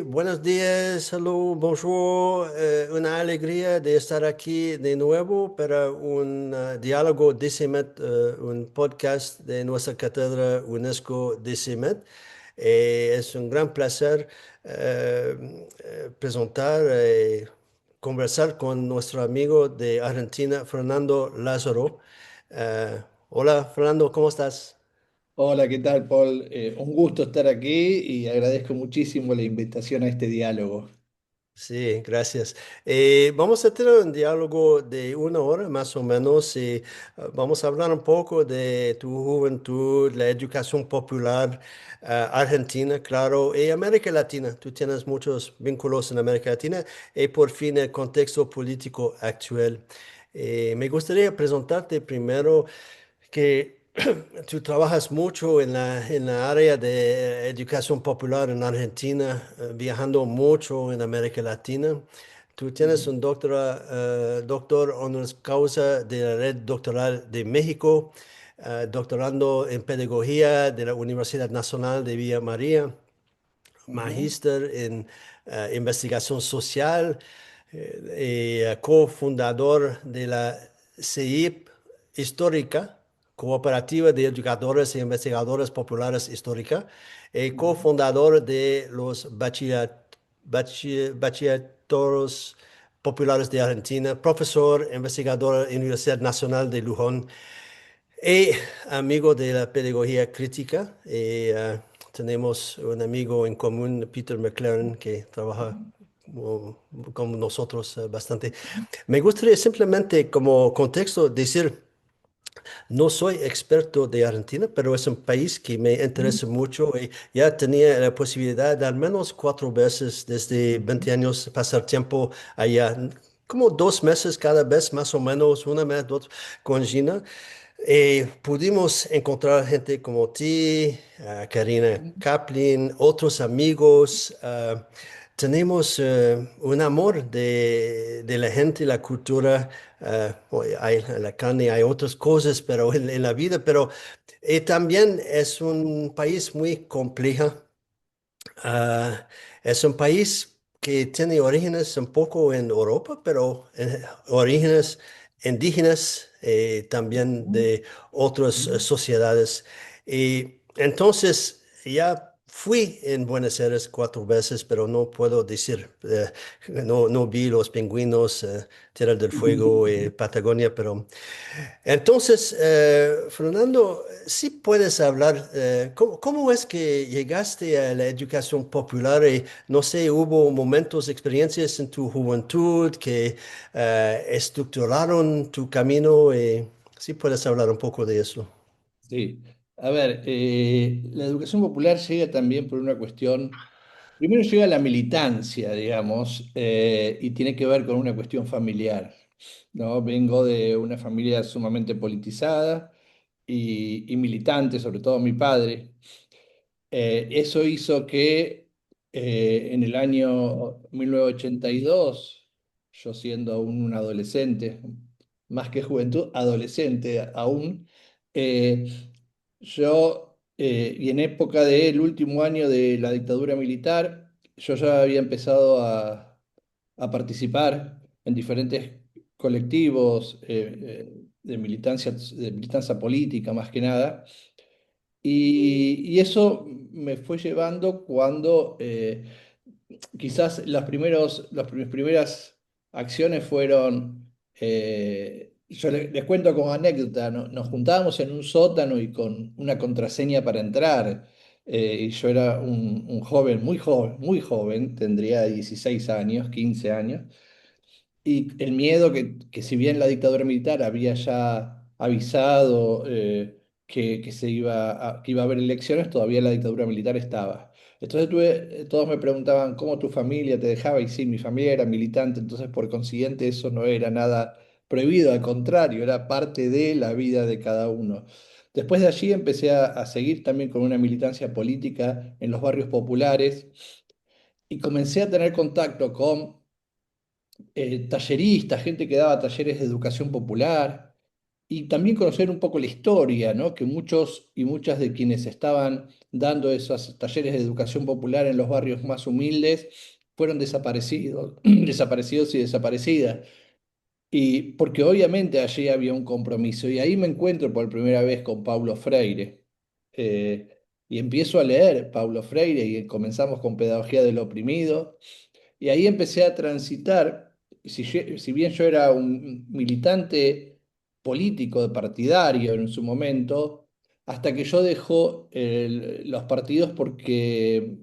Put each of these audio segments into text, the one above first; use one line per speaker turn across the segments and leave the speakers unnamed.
Buenos días, hello, bonjour. Una alegría de estar aquí de nuevo para un diálogo de CIMET, un podcast de nuestra cátedra UNESCO de CIMET. Es un gran placer presentar y conversar con nuestro amigo de Argentina, Fernando Lázaro. Hola, Fernando, ¿cómo estás?
Hola, ¿qué tal, Paul? Un gusto estar aquí y agradezco muchísimo la invitación a este diálogo.
Sí, gracias. Vamos a tener un diálogo de una hora más o menos y vamos a hablar un poco de tu juventud, la educación popular argentina, claro, y América Latina. Tú tienes muchos vínculos en América Latina y por fin el contexto político actual. Me gustaría presentarte primero que tú trabajas mucho en la área de educación popular en Argentina, viajando mucho en América Latina. Tú tienes
Ujú,
un doctor honoris causa de la Red Doctoral de México, doctorando en Pedagogía de la Universidad Nacional de Villa María,
ujú,
magíster en investigación social y cofundador de la CEIP histórica, Cooperativa de Educadores e Investigadores Populares Histórica, y
ujú,
cofundador de los Bachilleratos Populares de Argentina, profesor, investigador en la Universidad Nacional de Luján y amigo de la pedagogía crítica. Tenemos un amigo en común, Peter McLaren, que trabaja uh, con nosotros bastante. Me gustaría simplemente como contexto decir, no soy experto de Argentina, pero es un país que me
ujú,
interesa mucho y ya tenía la posibilidad de al menos 4 veces desde
ujú,
20 años pasar tiempo allá. Como 2 meses cada vez, más o menos, una vez, dos, con Gina. Pudimos encontrar gente como ti, Karina
ujú,
Kaplan, otros amigos. Tenemos un amor de la gente, la cultura. Hay la carne, hay otras cosas, pero en la vida. Pero también es un país muy complejo. Es un país que tiene orígenes un poco en Europa, pero orígenes indígenas, también
ujú,
de otras
ujú.
sociedades. Y entonces ya fui en Buenos Aires 4 veces, pero no puedo decir, no vi los pingüinos, Tierra del Fuego, Patagonia, pero entonces, Fernando, si puedes hablar, ¿cómo es que llegaste a la educación popular? Y no sé, hubo momentos, experiencias en tu juventud que estructuraron tu camino. Si puedes hablar un poco de eso.
Sí, a ver, la educación popular llega también por una cuestión, primero llega la militancia, digamos, y tiene que ver con una cuestión familiar, ¿no? Vengo de una familia sumamente politizada y militante, sobre todo mi padre. Eso hizo que en el año 1982, yo siendo aún un adolescente, más que juventud, adolescente aún, eh, y en época del último año de la dictadura militar, yo ya había empezado a participar en diferentes colectivos de militancia política, más que nada. Y eso me fue llevando cuando quizás mis primeras acciones fueron, yo les cuento como anécdota, nos juntábamos en un sótano y con una contraseña para entrar. Y yo era un joven, muy joven, tendría 16 años, 15 años. Y el miedo que si bien la dictadura militar había ya avisado que iba a haber elecciones, todavía la dictadura militar estaba. Entonces todos me preguntaban, ¿cómo tu familia te dejaba? Y sí, mi familia era militante, entonces por consiguiente eso no era nada prohibido, al contrario, era parte de la vida de cada uno. Después de allí empecé a seguir también con una militancia política en los barrios populares y comencé a tener contacto con talleristas, gente que daba talleres de educación popular, y también conocer un poco la historia, ¿no? Que muchos y muchas de quienes estaban dando esos talleres de educación popular en los barrios más humildes fueron desaparecidos, desaparecidos y desaparecidas. Y porque obviamente allí había un compromiso. Y ahí me encuentro por primera vez con Paulo Freire. Eh, y empiezo a leer Paulo Freire y comenzamos con Pedagogía del Oprimido. Y ahí empecé a transitar, si bien yo era un militante político, partidario en su momento, hasta que yo dejo los partidos porque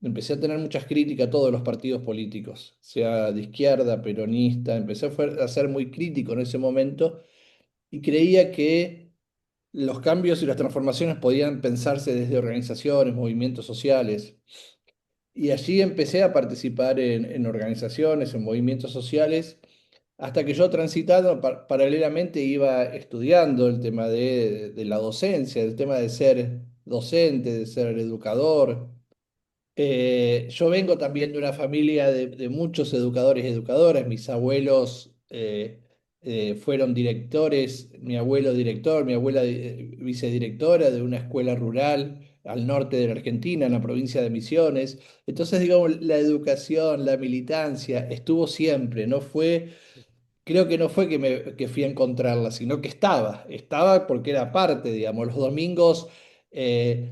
empecé a tener muchas críticas a todos los partidos políticos, sea de izquierda, peronista, empecé a ser muy crítico en ese momento y creía que los cambios y las transformaciones podían pensarse desde organizaciones, movimientos sociales. Y allí empecé a participar en organizaciones, en movimientos sociales, hasta que yo transitando paralelamente iba estudiando el tema de la docencia, el tema de ser docente, de ser educador. Yo vengo también de una familia de muchos educadores y educadoras. Mis abuelos fueron directores, mi abuelo director, mi abuela vicedirectora de una escuela rural al norte de la Argentina, en la provincia de Misiones. Entonces, digamos, la educación, la militancia estuvo siempre, no fue. Creo que no fue que fui a encontrarla, sino que estaba porque era parte, digamos, los domingos,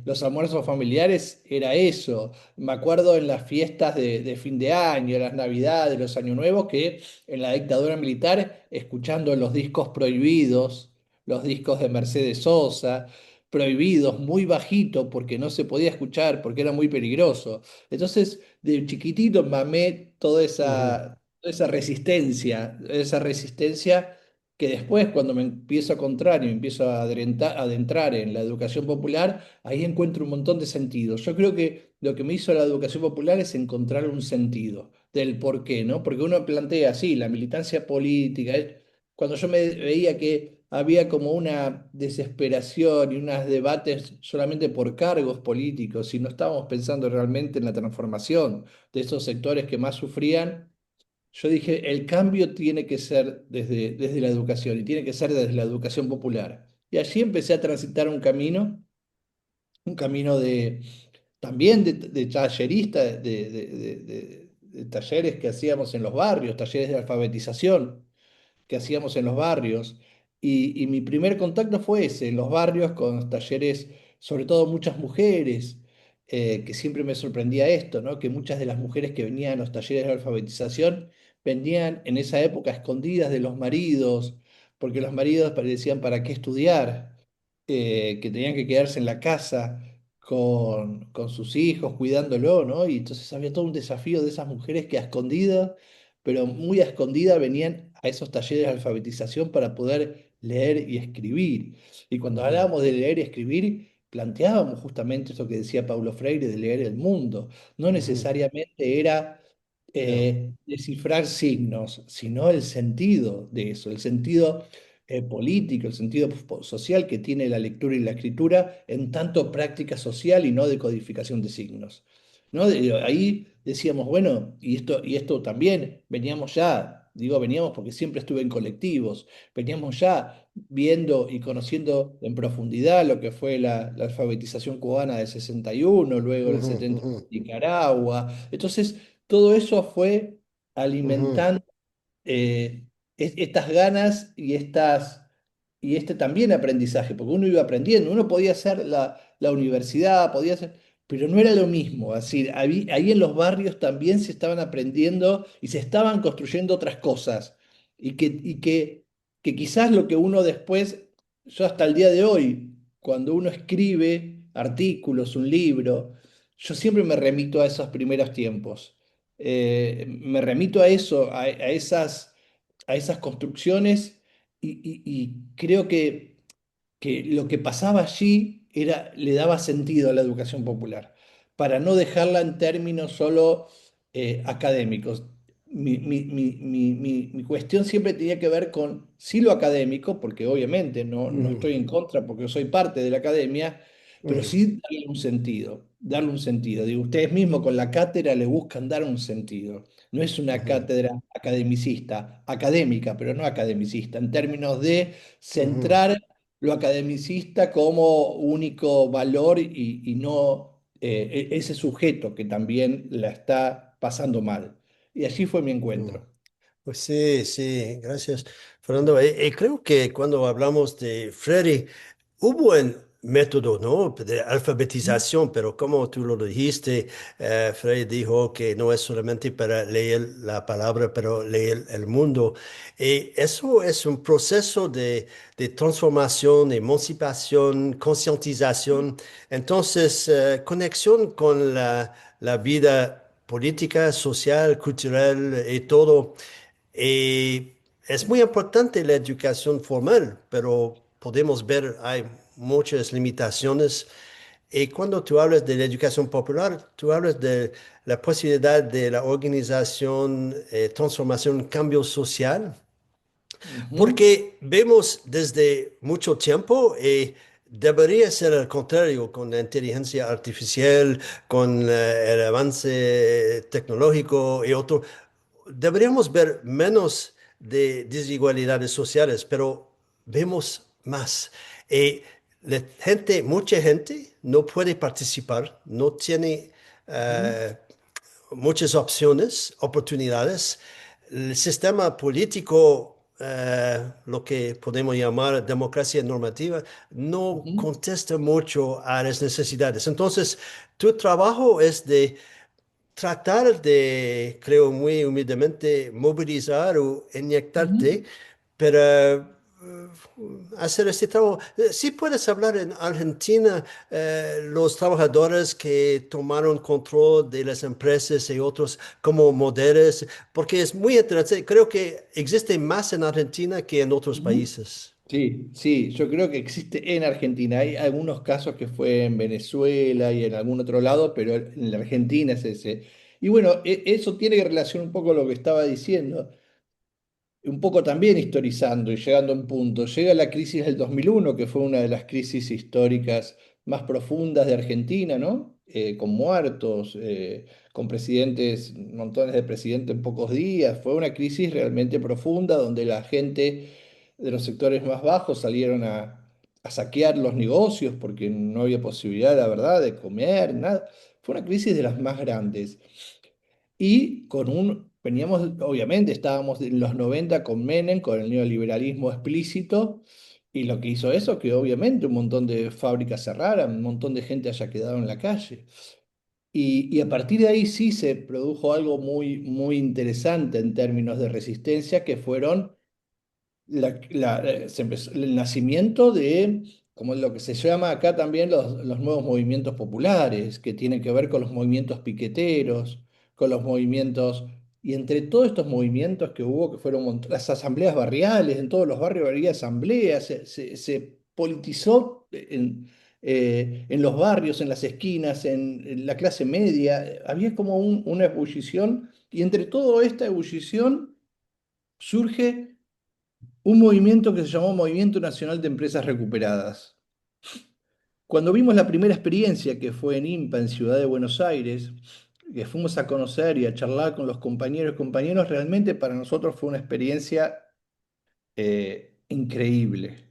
los almuerzos familiares era eso. Me acuerdo en las fiestas de fin de año, las navidades, los años nuevos, que en la dictadura militar, escuchando los discos prohibidos, los discos de Mercedes Sosa, prohibidos muy bajito porque no se podía escuchar, porque era muy peligroso. Entonces, de chiquitito mamé
Ujú,
esa resistencia que después cuando me empiezo a encontrar y me empiezo a adentrar en la educación popular, ahí encuentro un montón de sentidos. Yo creo que lo que me hizo la educación popular es encontrar un sentido del por qué, ¿no? Porque uno plantea así, la militancia política, cuando yo me veía que había como una desesperación y unos debates solamente por cargos políticos y no estábamos pensando realmente en la transformación de esos sectores que más sufrían, yo dije, el cambio tiene que ser desde la educación y tiene que ser desde la educación popular. Y allí empecé a transitar un camino también de tallerista, de talleres que hacíamos en los barrios, talleres de alfabetización que hacíamos en los barrios. Y mi primer contacto fue ese, en los barrios, con los talleres, sobre todo muchas mujeres, que siempre me sorprendía esto, ¿no? Que muchas de las mujeres que venían a los talleres de alfabetización venían en esa época escondidas de los maridos, porque los maridos decían, ¿para qué estudiar? Que tenían que quedarse en la casa con sus hijos, cuidándolo, ¿no? Y entonces había todo un desafío de esas mujeres que a escondidas, pero muy a escondida, venían a esos talleres de alfabetización para poder leer y escribir. Y cuando
ujú,
hablábamos de leer y escribir, planteábamos justamente eso que decía Paulo Freire de leer el mundo. No
ujú.
necesariamente era
Ya.
descifrar signos, sino el sentido de eso, el sentido político, el sentido social que tiene la lectura y la escritura en tanto práctica social y no de codificación de signos. ¿No? Ahí decíamos, bueno, y esto también, veníamos ya, digo veníamos porque siempre estuve en colectivos, veníamos ya viendo y conociendo en profundidad lo que fue la alfabetización cubana del 61, luego el
Ujú,
70
ujú,
en Nicaragua. Entonces, todo eso fue
ujú,
alimentando estas ganas y este también aprendizaje, porque uno iba aprendiendo, uno podía hacer la universidad, podía hacer, pero no era lo mismo. Así, ahí en los barrios también se estaban aprendiendo y se estaban construyendo otras cosas. Y que quizás lo que uno después, yo hasta el día de hoy, cuando uno escribe artículos, un libro, yo siempre me remito a esos primeros tiempos. Me remito a eso, a esas construcciones y creo que lo que pasaba allí le daba sentido a la educación popular, para no dejarla en términos solo académicos. Mi cuestión siempre tenía que ver con, sí, lo académico, porque obviamente no
ujú,
estoy en contra porque soy parte de la academia, pero
ujú.
sí darle un sentido, darle un sentido. Digo, ustedes mismos con la cátedra le buscan dar un sentido. no es una
ujú,
cátedra academicista, académica, pero no academicista, en términos de
ujú,
centrar lo academicista como único valor y no ese sujeto que también la está pasando mal. Y allí fue mi
ujú.
encuentro.
Pues sí, sí, gracias, Fernando. Creo que cuando hablamos de Freire, hubo un método, ¿no? De alfabetización, pero como tú lo dijiste, Freire dijo que no es solamente para leer la palabra, pero leer el mundo. Y eso es un proceso de transformación, emancipación, concientización. Entonces, conexión con la vida política, social, cultural y todo. Y es muy importante la educación formal, pero podemos ver hay muchas limitaciones. Y cuando tú hablas de la educación popular, tú hablas de la posibilidad de la organización, transformación, cambio social,
Ujú,
porque vemos desde mucho tiempo y debería ser al contrario con la inteligencia artificial, con el avance tecnológico y otro. Deberíamos ver menos de desigualdades sociales, pero vemos más. Y la gente, mucha gente no puede participar, no tiene
ujú,
eh, muchas opciones, oportunidades. El sistema político, lo que podemos llamar democracia normativa, no
ujú,
contesta mucho a las necesidades. Entonces, tu trabajo es de tratar de, creo muy humildemente, movilizar o
ujú,
inyectarte para hacer este trabajo. Sí puedes hablar en Argentina, los trabajadores que tomaron control de las empresas y otros como modelos, porque es muy interesante. Creo que existe más en Argentina que en otros
ujú.
países.
Sí, sí, yo creo que existe en Argentina. Hay algunos casos que fue en Venezuela y en algún otro lado, pero en la Argentina es ese. Y bueno, eso tiene relación un poco con lo que estaba diciendo, un poco también historizando y llegando a un punto. Llega la crisis del 2001, que fue una de las crisis históricas más profundas de Argentina, ¿no? Con muertos, con presidentes, montones de presidentes en pocos días. Fue una crisis realmente profunda donde la gente de los sectores más bajos salieron a saquear los negocios porque no había posibilidad, la verdad, de comer, nada. Fue una crisis de las más grandes. Y veníamos, obviamente, estábamos en los 90 con Menem, con el neoliberalismo explícito, y lo que hizo eso, que obviamente un montón de fábricas cerraran, un montón de gente haya quedado en la calle. Y a partir de ahí sí se produjo algo muy, muy interesante en términos de resistencia, que fueron se empezó el nacimiento de, como lo que se llama acá también, los nuevos movimientos populares, que tienen que ver con los movimientos piqueteros, con los movimientos, y entre todos estos movimientos que hubo, que fueron las asambleas barriales, en todos los barrios había asambleas, se politizó en los barrios, en las esquinas, en la clase media, había como una ebullición, y entre toda esta ebullición surge un movimiento que se llamó Movimiento Nacional de Empresas Recuperadas. Cuando vimos la primera experiencia que fue en IMPA, en Ciudad de Buenos Aires, que fuimos a conocer y a charlar con los compañeros y compañeros, realmente para nosotros fue una experiencia increíble.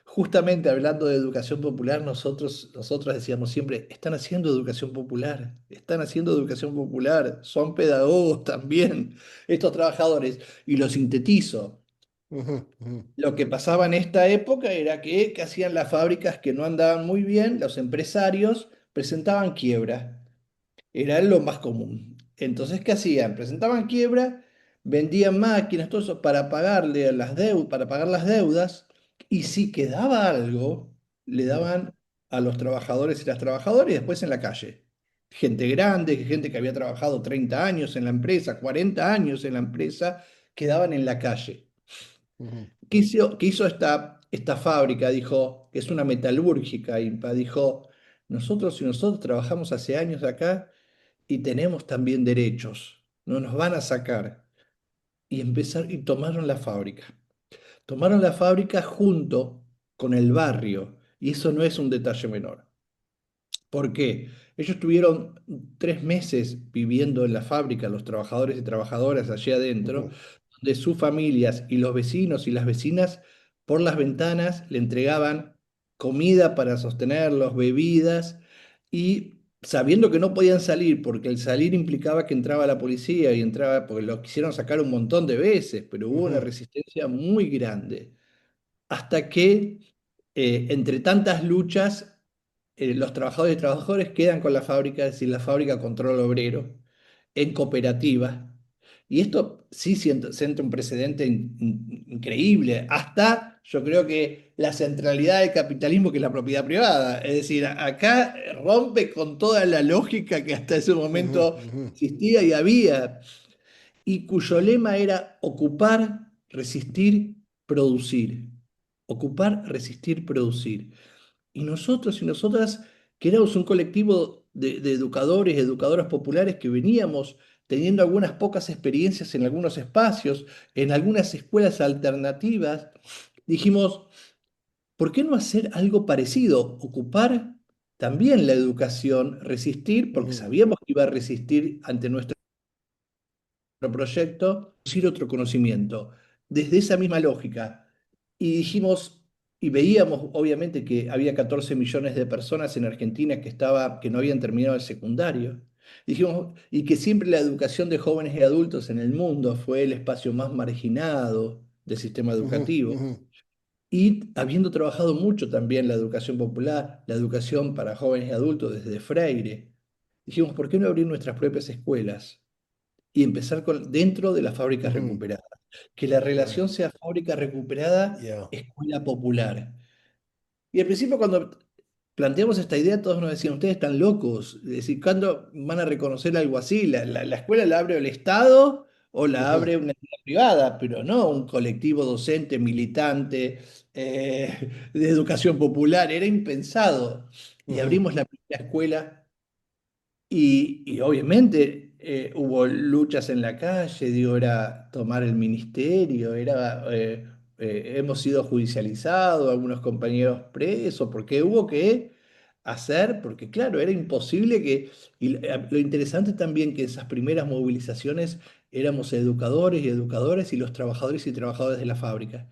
Justamente hablando de educación popular, nosotros decíamos siempre, están haciendo educación popular, están haciendo educación popular, son pedagogos también, estos trabajadores. Y lo sintetizo.
Ujú, ujú,
Lo que pasaba en esta época era que hacían las fábricas que no andaban muy bien, los empresarios presentaban quiebra, era lo más común. Entonces, ¿qué hacían? Presentaban quiebra, vendían máquinas, todo eso para pagarle a las deudas, para pagar las deudas, y si quedaba algo, le
ujú,
daban a los trabajadores y las trabajadoras y después en la calle. Gente grande, gente que había trabajado 30 años en la empresa, 40 años en la empresa, quedaban en la calle.
ujú,
¿Qué hizo esta fábrica? Dijo, que es una metalúrgica, IMPA, dijo, nosotros y nosotros trabajamos hace años acá y tenemos también derechos, no nos van a sacar. Y tomaron la fábrica. Tomaron la fábrica junto con el barrio, y eso no es un detalle menor. ¿Por qué? Ellos tuvieron 3 meses viviendo en la fábrica, los trabajadores y trabajadoras allí adentro,
Ujú,
donde sus familias y los vecinos y las vecinas por las ventanas le entregaban comida para sostenerlos, bebidas, y sabiendo que no podían salir, porque el salir implicaba que entraba la policía y entraba, porque lo quisieron sacar un montón de veces, pero hubo una
ujú,
resistencia muy grande hasta que entre tantas luchas, los trabajadores y trabajadoras quedan con la fábrica, es decir, la fábrica controla obrero, en cooperativa. Y esto sí sienta un precedente increíble, hasta yo creo que la centralidad del capitalismo que es la propiedad privada. Es decir, acá rompe con toda la lógica que hasta ese
ujú,
momento
ujú,
existía y había y cuyo lema era ocupar, resistir, producir. Ocupar, resistir, producir. Y nosotros y nosotras, que éramos un colectivo de educadores y educadoras populares que veníamos teniendo algunas pocas experiencias en algunos espacios, en algunas escuelas alternativas, dijimos, ¿por qué no hacer algo parecido? Ocupar también la educación, resistir, porque
ujú,
sabíamos que iba a resistir ante nuestro proyecto, producir otro conocimiento, desde esa misma lógica. Y dijimos, y veíamos obviamente que había 14 millones de personas en Argentina que no habían terminado el secundario. Dijimos, y que siempre la educación de jóvenes y adultos en el mundo fue el espacio más marginado del sistema
ujú,
educativo.
ujú,
Y habiendo trabajado mucho también la educación popular, la educación para jóvenes y adultos desde Freire, dijimos, ¿por qué no abrir nuestras propias escuelas? Y empezar dentro de las fábricas
ujú.
recuperadas. Que la
Right.
relación sea fábrica recuperada,
Yeah.
escuela popular. Y al principio cuando planteamos esta idea, todos nos decían, ustedes están locos. Es decir, ¿cuándo van a reconocer algo así? La escuela la abre el Estado o la
Ujú,
abre una entidad privada, pero no un colectivo docente, militante, de educación popular. Era impensado. Y
ujú,
abrimos la primera escuela y obviamente hubo luchas en la calle, digo, era tomar el ministerio, hemos sido judicializados, algunos compañeros presos, porque hubo que hacer, porque claro, era imposible lo interesante también que esas primeras movilizaciones éramos educadores y educadoras y los trabajadores y trabajadoras de la fábrica.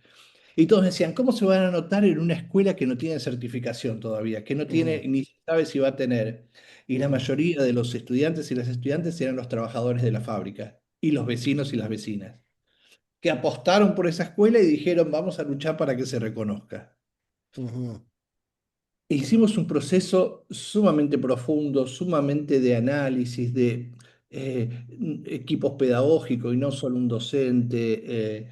Y todos decían, ¿cómo se van a anotar en una escuela que no tiene certificación todavía, que no tiene,
ujú,
ni sabe si va a tener? Y la
ujú,
mayoría de los estudiantes y las estudiantes eran los trabajadores de la fábrica y los vecinos y las vecinas, que apostaron por esa escuela y dijeron, vamos a luchar para que se reconozca.
ujú,
Hicimos un proceso sumamente profundo, sumamente de análisis, de equipos pedagógicos y no solo un docente.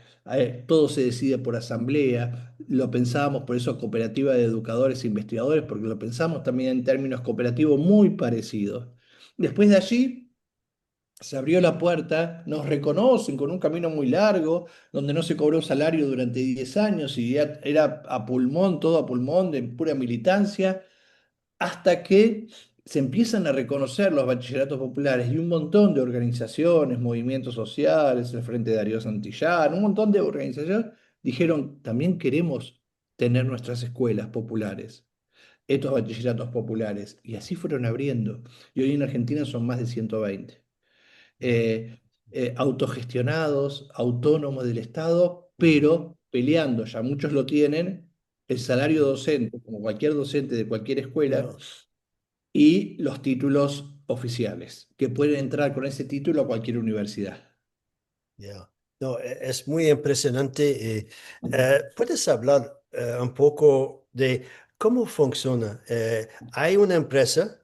Todo se decide por asamblea. Lo pensábamos por eso cooperativa de educadores e investigadores, porque lo pensamos también en términos cooperativos muy parecidos. Después de allí se abrió la puerta, nos reconocen con un camino muy largo, donde no se cobró salario durante 10 años y ya era a pulmón, todo a pulmón, de pura militancia hasta que se empiezan a reconocer los bachilleratos populares y un montón de organizaciones, movimientos sociales, el Frente de Darío Santillán, un montón de organizaciones dijeron, también queremos tener nuestras escuelas populares, estos bachilleratos populares. Y así fueron abriendo. Y hoy en Argentina son más de 120
yeah,
autogestionados, autónomos del Estado,
ujú,
pero peleando, ya muchos lo tienen, el salario
ujú,
docente, como cualquier docente de cualquier escuela,
yeah,
y los títulos oficiales, que pueden entrar con ese título a cualquier universidad.
yeah. No, es muy impresionante. ¿Puedes hablar un poco de cómo funciona? Hay una empresa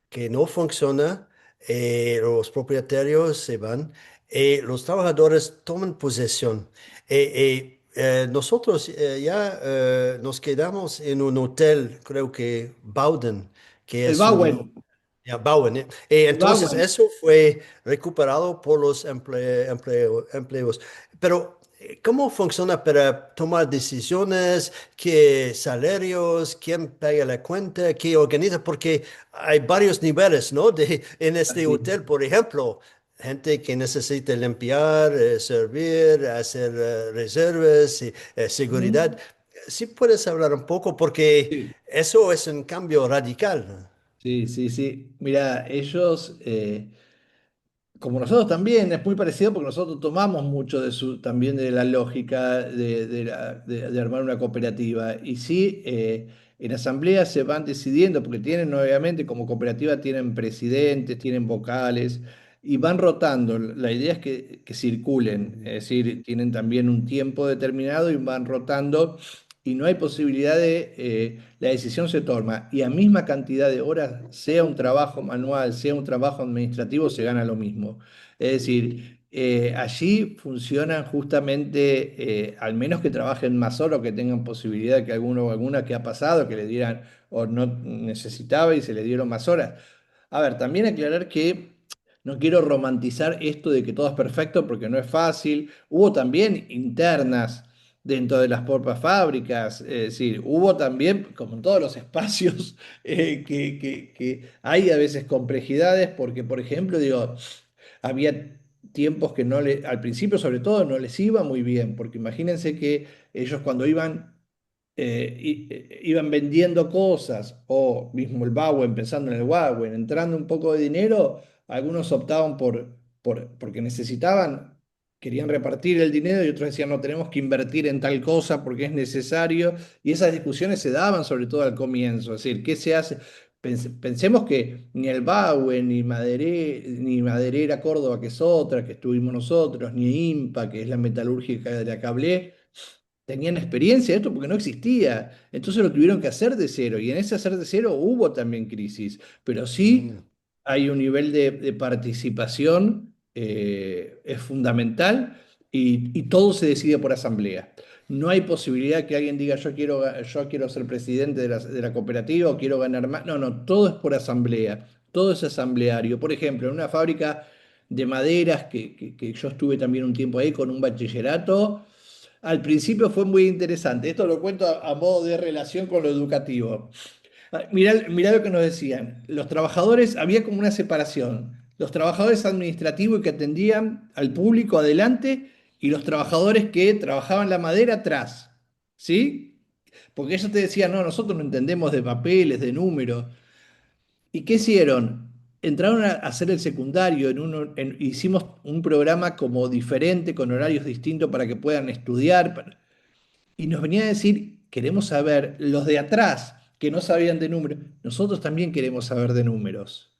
que no funciona, los propietarios se van, los trabajadores toman posesión. Nosotros ya nos quedamos en un hotel, creo que Bowden, que
El
es un
Bauen,
ya, Bowen, ¿eh?
el
Entonces,
Bauen,
eso fue recuperado por los empleos. Pero, ¿cómo funciona para tomar decisiones? ¿Qué salarios? ¿Quién paga la cuenta? ¿Qué organiza? Porque hay varios niveles, ¿no? En este
así.
hotel, por ejemplo, gente que necesita limpiar, servir, hacer reservas, seguridad.
Ujú.
Sí puedes hablar un poco porque
Sí.
eso es un cambio radical.
Sí, sí, sí. Mira, ellos, como nosotros también, es muy parecido porque nosotros tomamos mucho de su, también de la lógica de armar una cooperativa. Y sí, en asamblea se van decidiendo, porque tienen obviamente como cooperativa tienen presidentes, tienen vocales, y van rotando. La idea es que circulen,
Ujú,
es decir, tienen también un tiempo determinado y van rotando. Y no hay posibilidad de, la decisión se toma y a misma cantidad de horas, sea un trabajo manual, sea un trabajo administrativo, se gana lo mismo. Es decir, allí funcionan justamente, al menos que trabajen más horas, o que tengan posibilidad que alguno o alguna que ha pasado, que le dieran o no necesitaba y se le dieron más horas. A ver, también aclarar que no quiero romantizar esto de que todo es perfecto porque no es fácil. Hubo también internas dentro de las propias fábricas, es decir, hubo también, como en todos los espacios, que hay a veces complejidades porque, por ejemplo, digo, había tiempos que no le, al principio sobre todo no les iba muy bien, porque imagínense que ellos cuando iban iban vendiendo cosas, o mismo el Bauen, pensando en el Bauen, entrando un poco de dinero, algunos optaban porque necesitaban, querían repartir el dinero y otros decían, no, tenemos que invertir en tal cosa porque es necesario, y esas discusiones se daban sobre todo al comienzo, es decir, ¿qué se hace? Pensemos que ni el Bauen, ni Maderera Córdoba, que es otra, que estuvimos nosotros, ni IMPA, que es la metalúrgica de la que hablé, tenían experiencia de esto porque no existía. Entonces lo tuvieron que hacer de cero. Y en ese hacer de cero hubo también crisis. Pero sí
ujú,
hay un nivel de participación, es fundamental y todo se decide por asamblea. No hay posibilidad que alguien diga yo quiero ser presidente de la cooperativa o quiero ganar más. No, no, todo es por asamblea. Todo es asambleario. Por ejemplo, en una fábrica de maderas que yo estuve también un tiempo ahí con un bachillerato. Al principio fue muy interesante. Esto lo cuento a modo de relación con lo educativo. Mirá lo que nos decían. Los trabajadores, había como una separación. Los trabajadores administrativos que atendían al público adelante y los trabajadores que trabajaban la madera atrás. ¿Sí? Porque ellos te decían, no, nosotros no entendemos de papeles, de números. ¿Y qué hicieron? Entraron a hacer el secundario, hicimos un programa como diferente, con horarios distintos para que puedan estudiar. Y nos venía a decir, queremos saber, los de atrás que no sabían de números, nosotros también queremos saber de números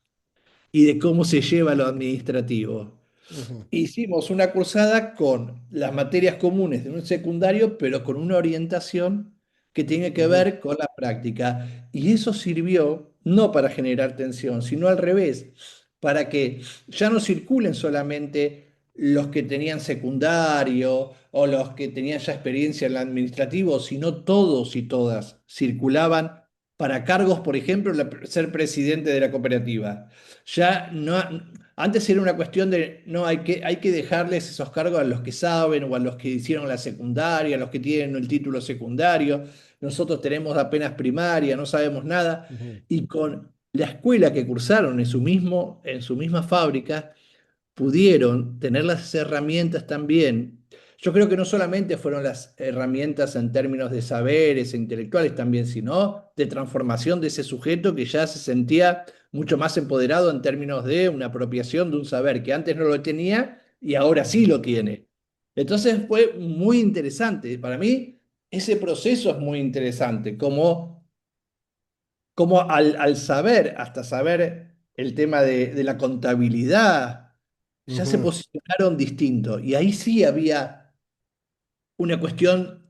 y de cómo se lleva lo administrativo.
ujú,
Hicimos una cursada con las materias comunes de un secundario, pero con una orientación que tiene que
ujú,
ver con la práctica. Y eso sirvió no para generar tensión, sino al revés, para que ya no circulen solamente los que tenían secundario o los que tenían ya experiencia en el administrativo, sino todos y todas circulaban para cargos, por ejemplo, ser presidente de la cooperativa. Ya no, antes era una cuestión de, no, hay que dejarles esos cargos a los que saben o a los que hicieron la secundaria, a los que tienen el título secundario. Nosotros tenemos apenas primaria, no sabemos nada.
ujú,
Y con la escuela que cursaron en su misma fábrica, pudieron tener las herramientas también. Yo creo que no solamente fueron las herramientas en términos de saberes e intelectuales también, sino de transformación de ese sujeto que ya se sentía mucho más empoderado en términos de una apropiación de un saber que antes no lo tenía y ahora sí
ujú,
lo tiene. Entonces fue muy interesante. Para mí, ese proceso es muy interesante, como al saber, hasta saber el tema de la contabilidad, ya se
ujú,
posicionaron distinto. Y ahí sí había una cuestión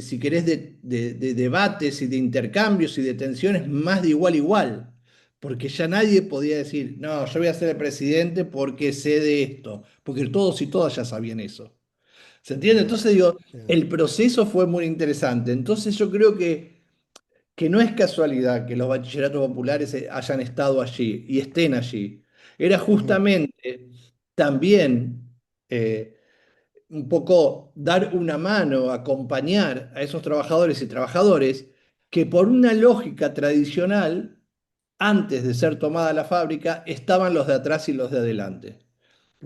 si querés, de debates y de intercambios y de tensiones más de igual a igual. Porque ya nadie podía decir, no, yo voy a ser el presidente porque sé de esto. Porque todos y todas ya sabían eso. ¿Se entiende?
ya,
Entonces digo,
ya,
el proceso fue muy interesante. Entonces yo creo que no es casualidad que los bachilleratos populares hayan estado allí y estén allí. Era
ujú,
justamente también, un poco dar una mano, acompañar a esos trabajadores y trabajadoras que por una lógica tradicional, antes de ser tomada la fábrica, estaban los de atrás y los de adelante.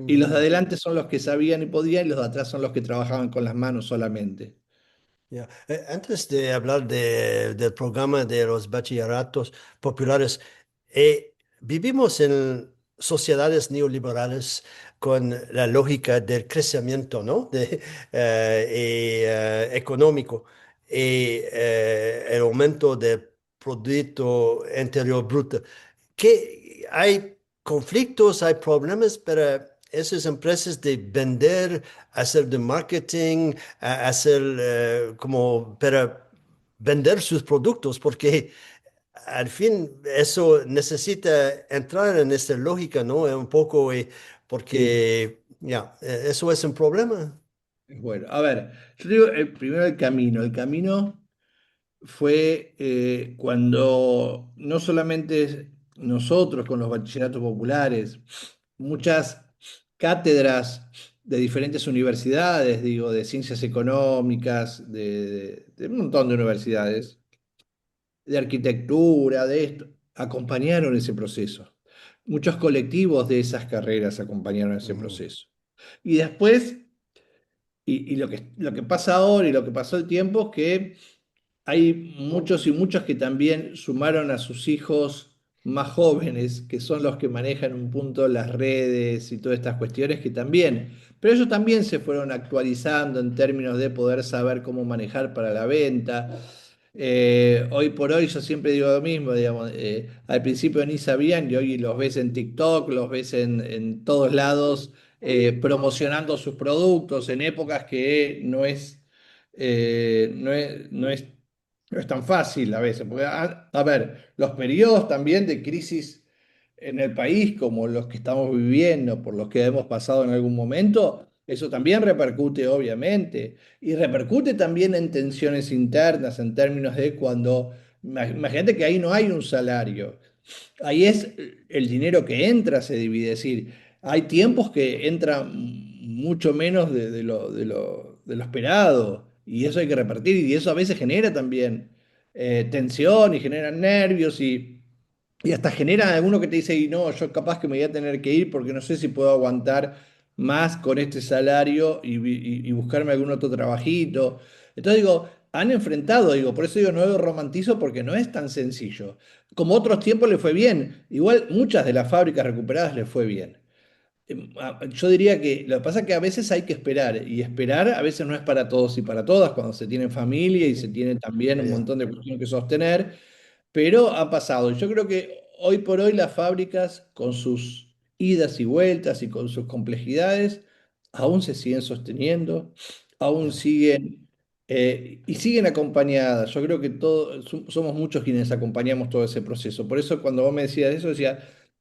Y los de
ujú.
adelante son los que sabían y podían, y los de atrás son los que trabajaban con las manos solamente.
Ya. Antes de hablar del programa de los bachilleratos populares, Vivimos en sociedades neoliberales con la lógica del crecimiento, ¿no? Económico y el aumento del Producto Interior Bruto. Que hay conflictos, hay problemas para esas empresas de vender, hacer de marketing, hacer como para vender sus productos, porque al fin eso necesita entrar en esta lógica, ¿no? Un poco,
Sí.
porque ya, eso es un problema.
Bueno, a ver, yo digo primero el camino. El camino fue cuando no solamente nosotros con los bachilleratos populares, muchas cátedras de diferentes universidades, digo, de ciencias económicas, de un montón de universidades, de arquitectura, de esto, acompañaron ese proceso. Muchos colectivos de esas carreras acompañaron ese
Ujú,
proceso. Y después, y lo que pasa ahora y lo que pasó el tiempo es que hay muchos y muchas que también sumaron a sus hijos más jóvenes, que son los que manejan un punto las redes y todas estas cuestiones que también, pero ellos también se fueron actualizando en términos de poder saber cómo manejar para la venta. Hoy por hoy yo siempre digo lo mismo, digamos, al principio ni sabían y hoy los ves en TikTok, los ves en todos lados promocionando sus productos en épocas que no es tan fácil a veces, porque a ver, los periodos también de crisis en el país, como los que estamos viviendo, por los que hemos pasado en algún momento, eso también repercute, obviamente, y repercute también en tensiones internas, en términos de cuando, imagínate que ahí no hay un salario, ahí es el dinero que entra se divide, es decir, hay tiempos que entra mucho menos de lo esperado y eso hay que repartir y eso a veces genera también tensión y genera nervios y hasta genera alguno que te dice, y no, yo capaz que me voy a tener que ir porque no sé si puedo aguantar más con este salario y buscarme algún otro trabajito. Entonces digo, han enfrentado, digo, por eso digo, no lo romantizo porque no es tan sencillo. Como otros tiempos le fue bien, igual muchas de las fábricas recuperadas le fue bien. Yo diría que lo que pasa es que a veces hay que esperar y esperar a veces no es para todos y para todas cuando se tiene familia y se
ujú.
tiene también
Ya,
un
ya,
montón de cuestiones que sostener. Pero ha pasado. Yo creo que hoy por hoy las fábricas, con sus idas y vueltas y con sus complejidades, aún se siguen sosteniendo, aún
ya,
siguen y siguen acompañadas. Yo creo que todos somos muchos quienes acompañamos todo ese proceso. Por eso cuando vos me decías eso, decía,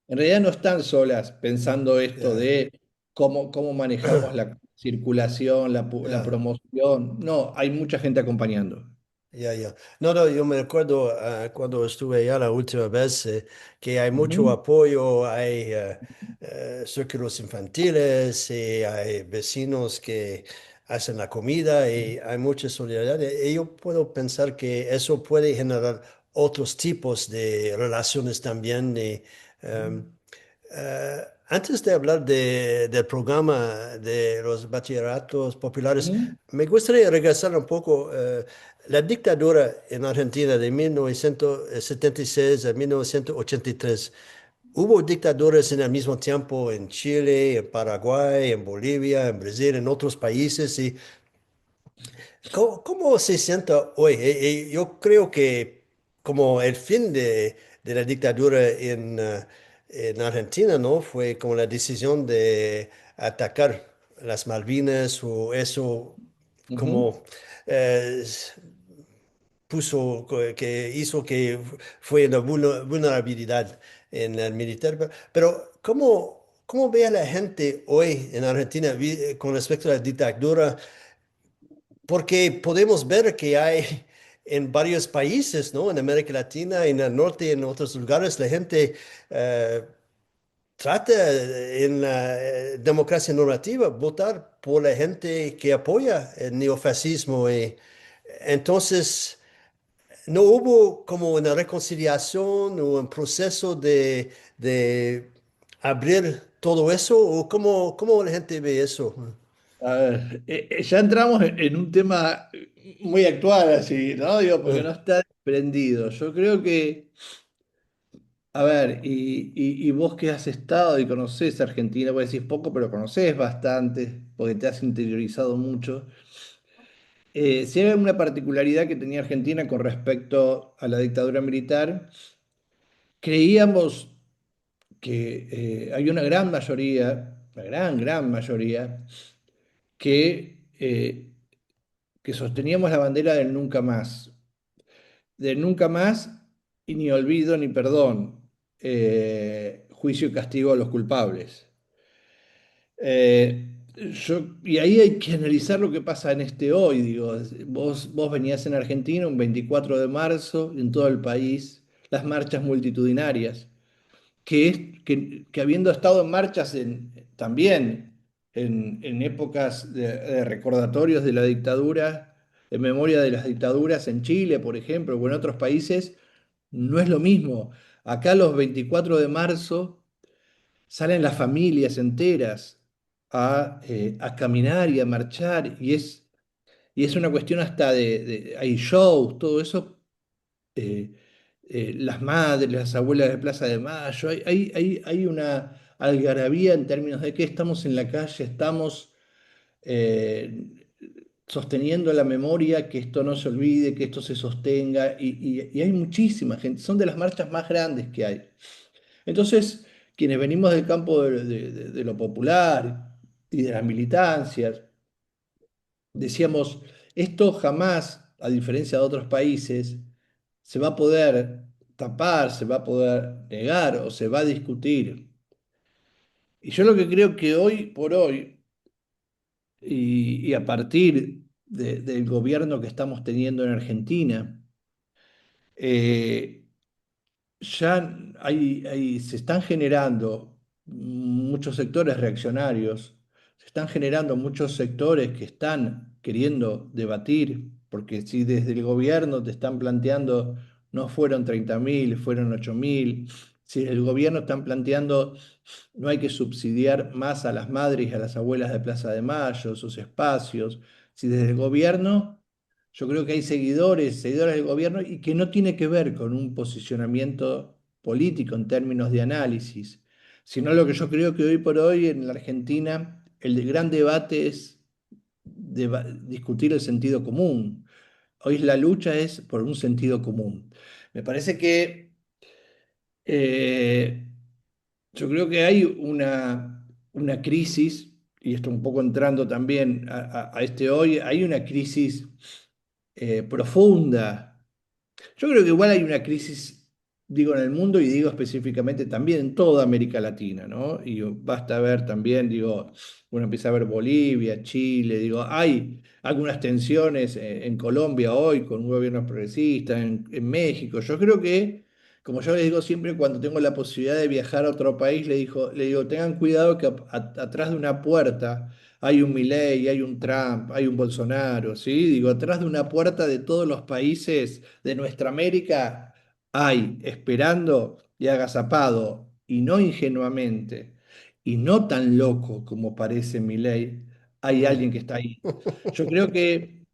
en realidad no están solas pensando esto
ya.
de cómo manejamos la circulación, la
Ya.
promoción. No, hay mucha gente acompañando.
Ya, ya. No, no, yo me recuerdo cuando estuve allá la última vez que hay mucho
Ujú,
apoyo, hay círculos infantiles, y hay vecinos que hacen la comida y hay mucha solidaridad. Y yo puedo pensar que eso puede generar otros tipos de relaciones también. Antes de hablar del programa de los bachilleratos populares,
ujú,
me gustaría regresar un poco. La dictadura en Argentina de 1976 a 1983. Hubo dictaduras en el mismo tiempo en Chile, en Paraguay, en Bolivia, en Brasil, en otros países. ¿Y cómo se sienta hoy? Yo creo que como el fin de la dictadura en Argentina, ¿no? Fue como la decisión de atacar las Malvinas o eso
ujú.
como eh, que hizo que fue una vulnerabilidad en el militar. Pero ¿cómo ve a la gente hoy en Argentina con respecto a la dictadura? Porque podemos ver que hay en varios países, ¿no? En América Latina, en el norte y en otros lugares, la gente eh, trata en la democracia normativa votar por la gente que apoya el neofascismo. Y entonces, ¿no hubo como una reconciliación o un proceso de abrir todo eso? ¿O cómo la gente ve eso?
A ver, ya entramos en un tema muy actual, así, ¿no? Digo, porque no está desprendido. Yo creo que A ver, y vos que has estado y conocés Argentina, vos decís poco, pero conocés bastante, porque te has interiorizado mucho. Si hay alguna particularidad que tenía Argentina con respecto a la dictadura militar, creíamos que hay una gran mayoría, una gran mayoría, que sosteníamos la bandera del nunca más, del nunca más y ni olvido ni perdón, juicio y castigo a los culpables. Eh, y ahí hay que analizar lo que pasa en este hoy. Digo, vos venías en Argentina un 24 de marzo, en todo el país, las marchas multitudinarias, que habiendo estado en marchas también en épocas de recordatorios de la dictadura, en memoria de las dictaduras en Chile, por ejemplo, o en otros países, no es lo mismo. Acá los 24 de marzo salen las familias enteras a caminar y a marchar, y es una cuestión hasta hay shows, todo eso, eh, las madres, las abuelas de Plaza de Mayo, hay una algarabía en términos de que estamos en la calle, estamos eh, sosteniendo la memoria, que esto no se olvide, que esto se sostenga, y hay muchísima gente, son de las marchas más grandes que hay. Entonces, quienes venimos del campo de lo popular y de las militancias, decíamos, esto jamás, a diferencia de otros países, se va a poder tapar, se va a poder negar o se va a discutir. Y yo lo que creo que hoy por hoy, y a partir del gobierno que estamos teniendo en Argentina, eh, ya se están generando muchos sectores reaccionarios, se están generando muchos sectores que están queriendo debatir, porque si desde el gobierno te están planteando no fueron 30.000, fueron 8.000, si el gobierno están planteando no hay que subsidiar más a las madres y a las abuelas de Plaza de Mayo, sus espacios, si desde el gobierno yo creo que hay seguidores del gobierno y que no tiene que ver con un posicionamiento político en términos de análisis, sino lo que yo creo que hoy por hoy en la Argentina gran debate es discutir el sentido común. Hoy la lucha es por un sentido común. Me parece que eh, yo creo que hay una crisis, y esto un poco entrando también a este hoy, hay una crisis profunda. Yo creo que igual hay una crisis, digo, en el mundo y digo específicamente también en toda América Latina, ¿no? Y basta ver también, digo, uno empieza a ver Bolivia, Chile, digo, hay algunas tensiones en Colombia hoy con un gobierno progresista, en México. Yo creo que, como yo les digo siempre, cuando tengo la posibilidad de viajar a otro país, le digo, tengan cuidado que atrás de una puerta hay un Milei, hay un Trump, hay un Bolsonaro, ¿sí? Digo, atrás de una puerta de todos los países de nuestra América hay, esperando y agazapado, y no ingenuamente, y no tan loco como parece Milei, hay
Mm.
alguien que está ahí. Yo creo que,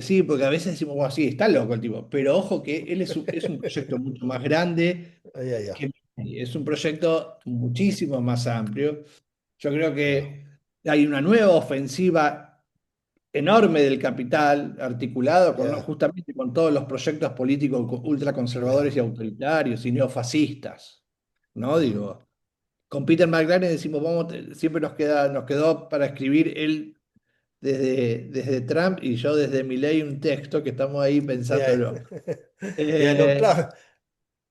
sí, porque a veces decimos, bueno, sí, está loco el tipo, pero ojo que él es un proyecto mucho más grande
Ay, ay, ay.
que Milei, es un proyecto muchísimo más amplio. Yo creo
Ya,
que hay una nueva ofensiva enorme del capital, articulado
ya,
justamente con todos los proyectos políticos ultraconservadores
ya.
y autoritarios y neofascistas, ¿no?
Mm.
Digo, con Peter McLaren decimos, siempre nos quedó para escribir él desde Trump y yo desde Milley un texto que estamos ahí
Ya,
pensándolo.
ya, no,
Eh,
claro.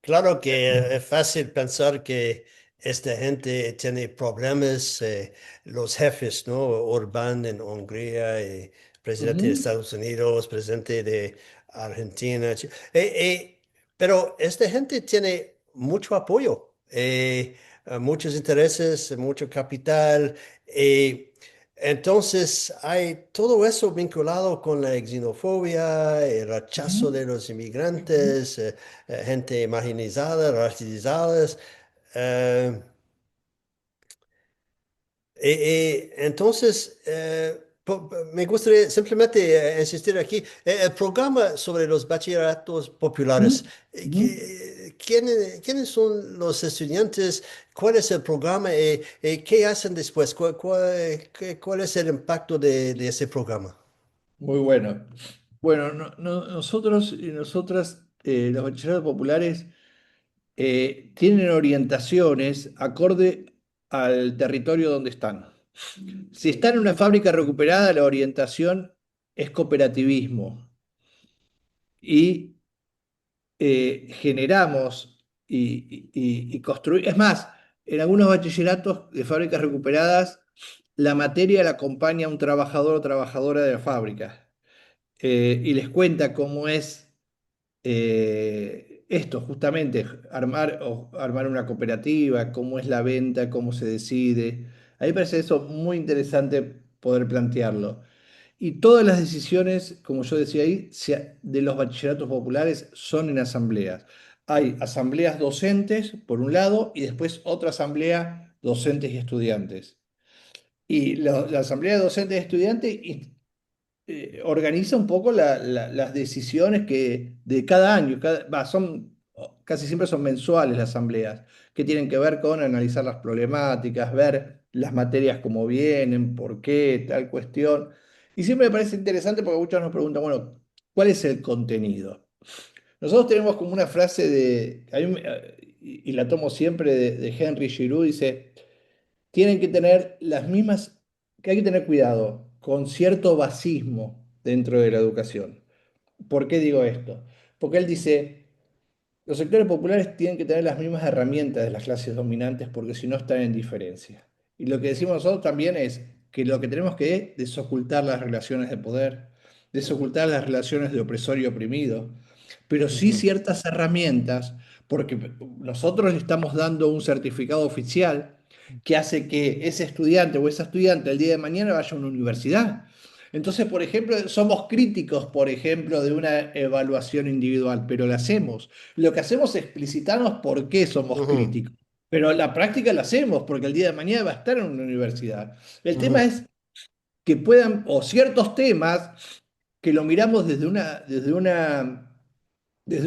Claro que es fácil pensar que esta gente tiene problemas, los jefes, ¿no? Orbán en Hungría, presidente de
ujú,
Estados Unidos, presidente de Argentina. Pero esta gente tiene mucho apoyo, muchos intereses, mucho capital. eh, entonces, hay todo eso vinculado con la xenofobia, el rechazo
ujú,
de los
ujú,
inmigrantes, gente marginalizada, racializadas. eh, entonces, Me gustaría simplemente insistir aquí. El programa sobre los bachilleratos populares,
¿Mm? ¿Mm?
¿quiénes son los estudiantes? ¿Cuál es el programa? ¿Qué hacen después? ¿Cuál es el impacto de ese programa?
Muy bueno. Bueno, nosotros y nosotras, los bachilleratos populares, tienen orientaciones acorde al territorio donde están. Si están en una fábrica recuperada, la orientación es cooperativismo y generamos y construimos. Es más, en algunos bachilleratos de fábricas recuperadas, la materia la acompaña un trabajador o trabajadora de la fábrica y les cuenta cómo es esto, justamente, armar una cooperativa, cómo es la venta, cómo se decide. A mí me parece eso muy interesante poder plantearlo. Y todas las decisiones, como yo decía ahí, de los bachilleratos populares son en asambleas. Hay asambleas docentes, por un lado, y después otra asamblea docentes y estudiantes. Y la asamblea de docentes y estudiantes organiza un poco las decisiones que de cada año, casi siempre son mensuales las asambleas, que tienen que ver con analizar las problemáticas, ver las materias como vienen, por qué, tal cuestión. Y siempre me parece interesante porque muchos nos preguntan, bueno, ¿cuál es el contenido? Nosotros tenemos como una frase y la tomo siempre de Henry Giroux, dice, tienen que tener las mismas, que hay que tener cuidado con cierto basismo dentro de la educación. ¿Por qué digo esto? Porque él dice, los sectores populares tienen que tener las mismas herramientas de las clases dominantes porque si no están en diferencia. Y lo que decimos nosotros también es que lo que tenemos que desocultar las relaciones de poder, desocultar las relaciones de opresor y oprimido, pero sí
Ujú,
ciertas herramientas, porque nosotros le estamos dando un certificado oficial que hace que ese estudiante o esa estudiante el día de mañana vaya a una universidad. Entonces, por ejemplo, somos críticos, por ejemplo, de una evaluación individual, pero la hacemos. Lo que hacemos es explicitarnos por qué somos
ujú,
críticos. Pero la práctica la hacemos porque el día de mañana va a estar en una universidad. El tema
ujú.
es que puedan, o ciertos temas, que lo miramos desde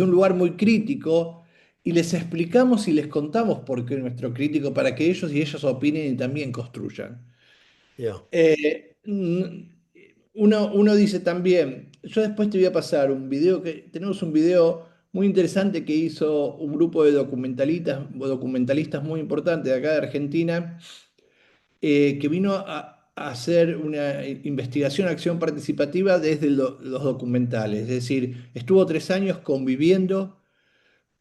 un lugar muy crítico y les explicamos y les contamos por qué nuestro crítico, para que ellos y ellas opinen y también construyan.
Ya.
Uno dice también, yo después te voy a pasar un video tenemos un video muy interesante que hizo un grupo de documentalistas muy importantes de acá de Argentina, que vino a hacer una investigación, acción participativa desde los documentales. Es decir, estuvo 3 años conviviendo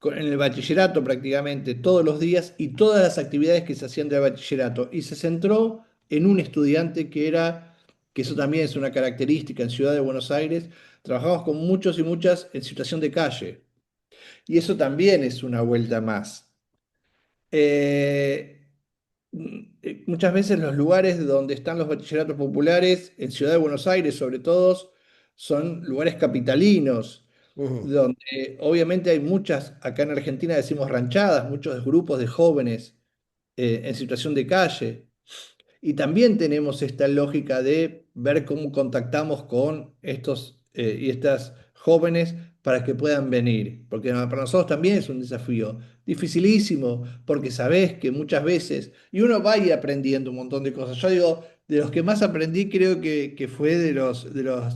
en el bachillerato prácticamente todos los días y todas las actividades que se hacían del bachillerato. Y se centró en un estudiante que eso también es una característica en Ciudad de Buenos Aires, trabajamos con muchos y muchas en situación de calle. Y eso también es una vuelta más. Eh, Muchas veces los lugares donde están los bachilleratos populares, en Ciudad de Buenos Aires sobre todo, son lugares capitalinos,
Ujú,
donde obviamente hay muchas, acá en Argentina decimos ranchadas, muchos grupos de jóvenes en situación de calle. Y también tenemos esta lógica de ver cómo contactamos con estos y estas jóvenes para que puedan venir, porque para nosotros también es un desafío dificilísimo, porque sabés que muchas veces, y uno va y aprendiendo un montón de cosas. Yo digo, de los que más aprendí creo que fue de los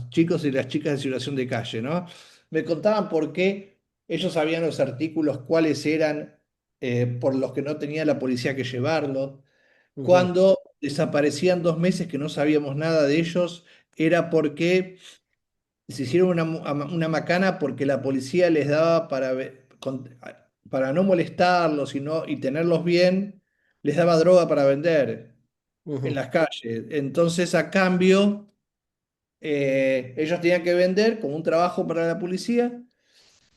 chicos y las chicas de situación de calle, ¿no? Me contaban por qué ellos sabían los artículos, cuáles eran por los que no tenía la policía que llevarlo
ujú,
cuando desaparecían 2 meses que no sabíamos nada de ellos, era porque se hicieron una macana porque la policía les daba para no molestarlos y tenerlos bien, les daba droga para vender en
ujú,
las calles. Entonces, a cambio, ellos tenían que vender como un trabajo para la policía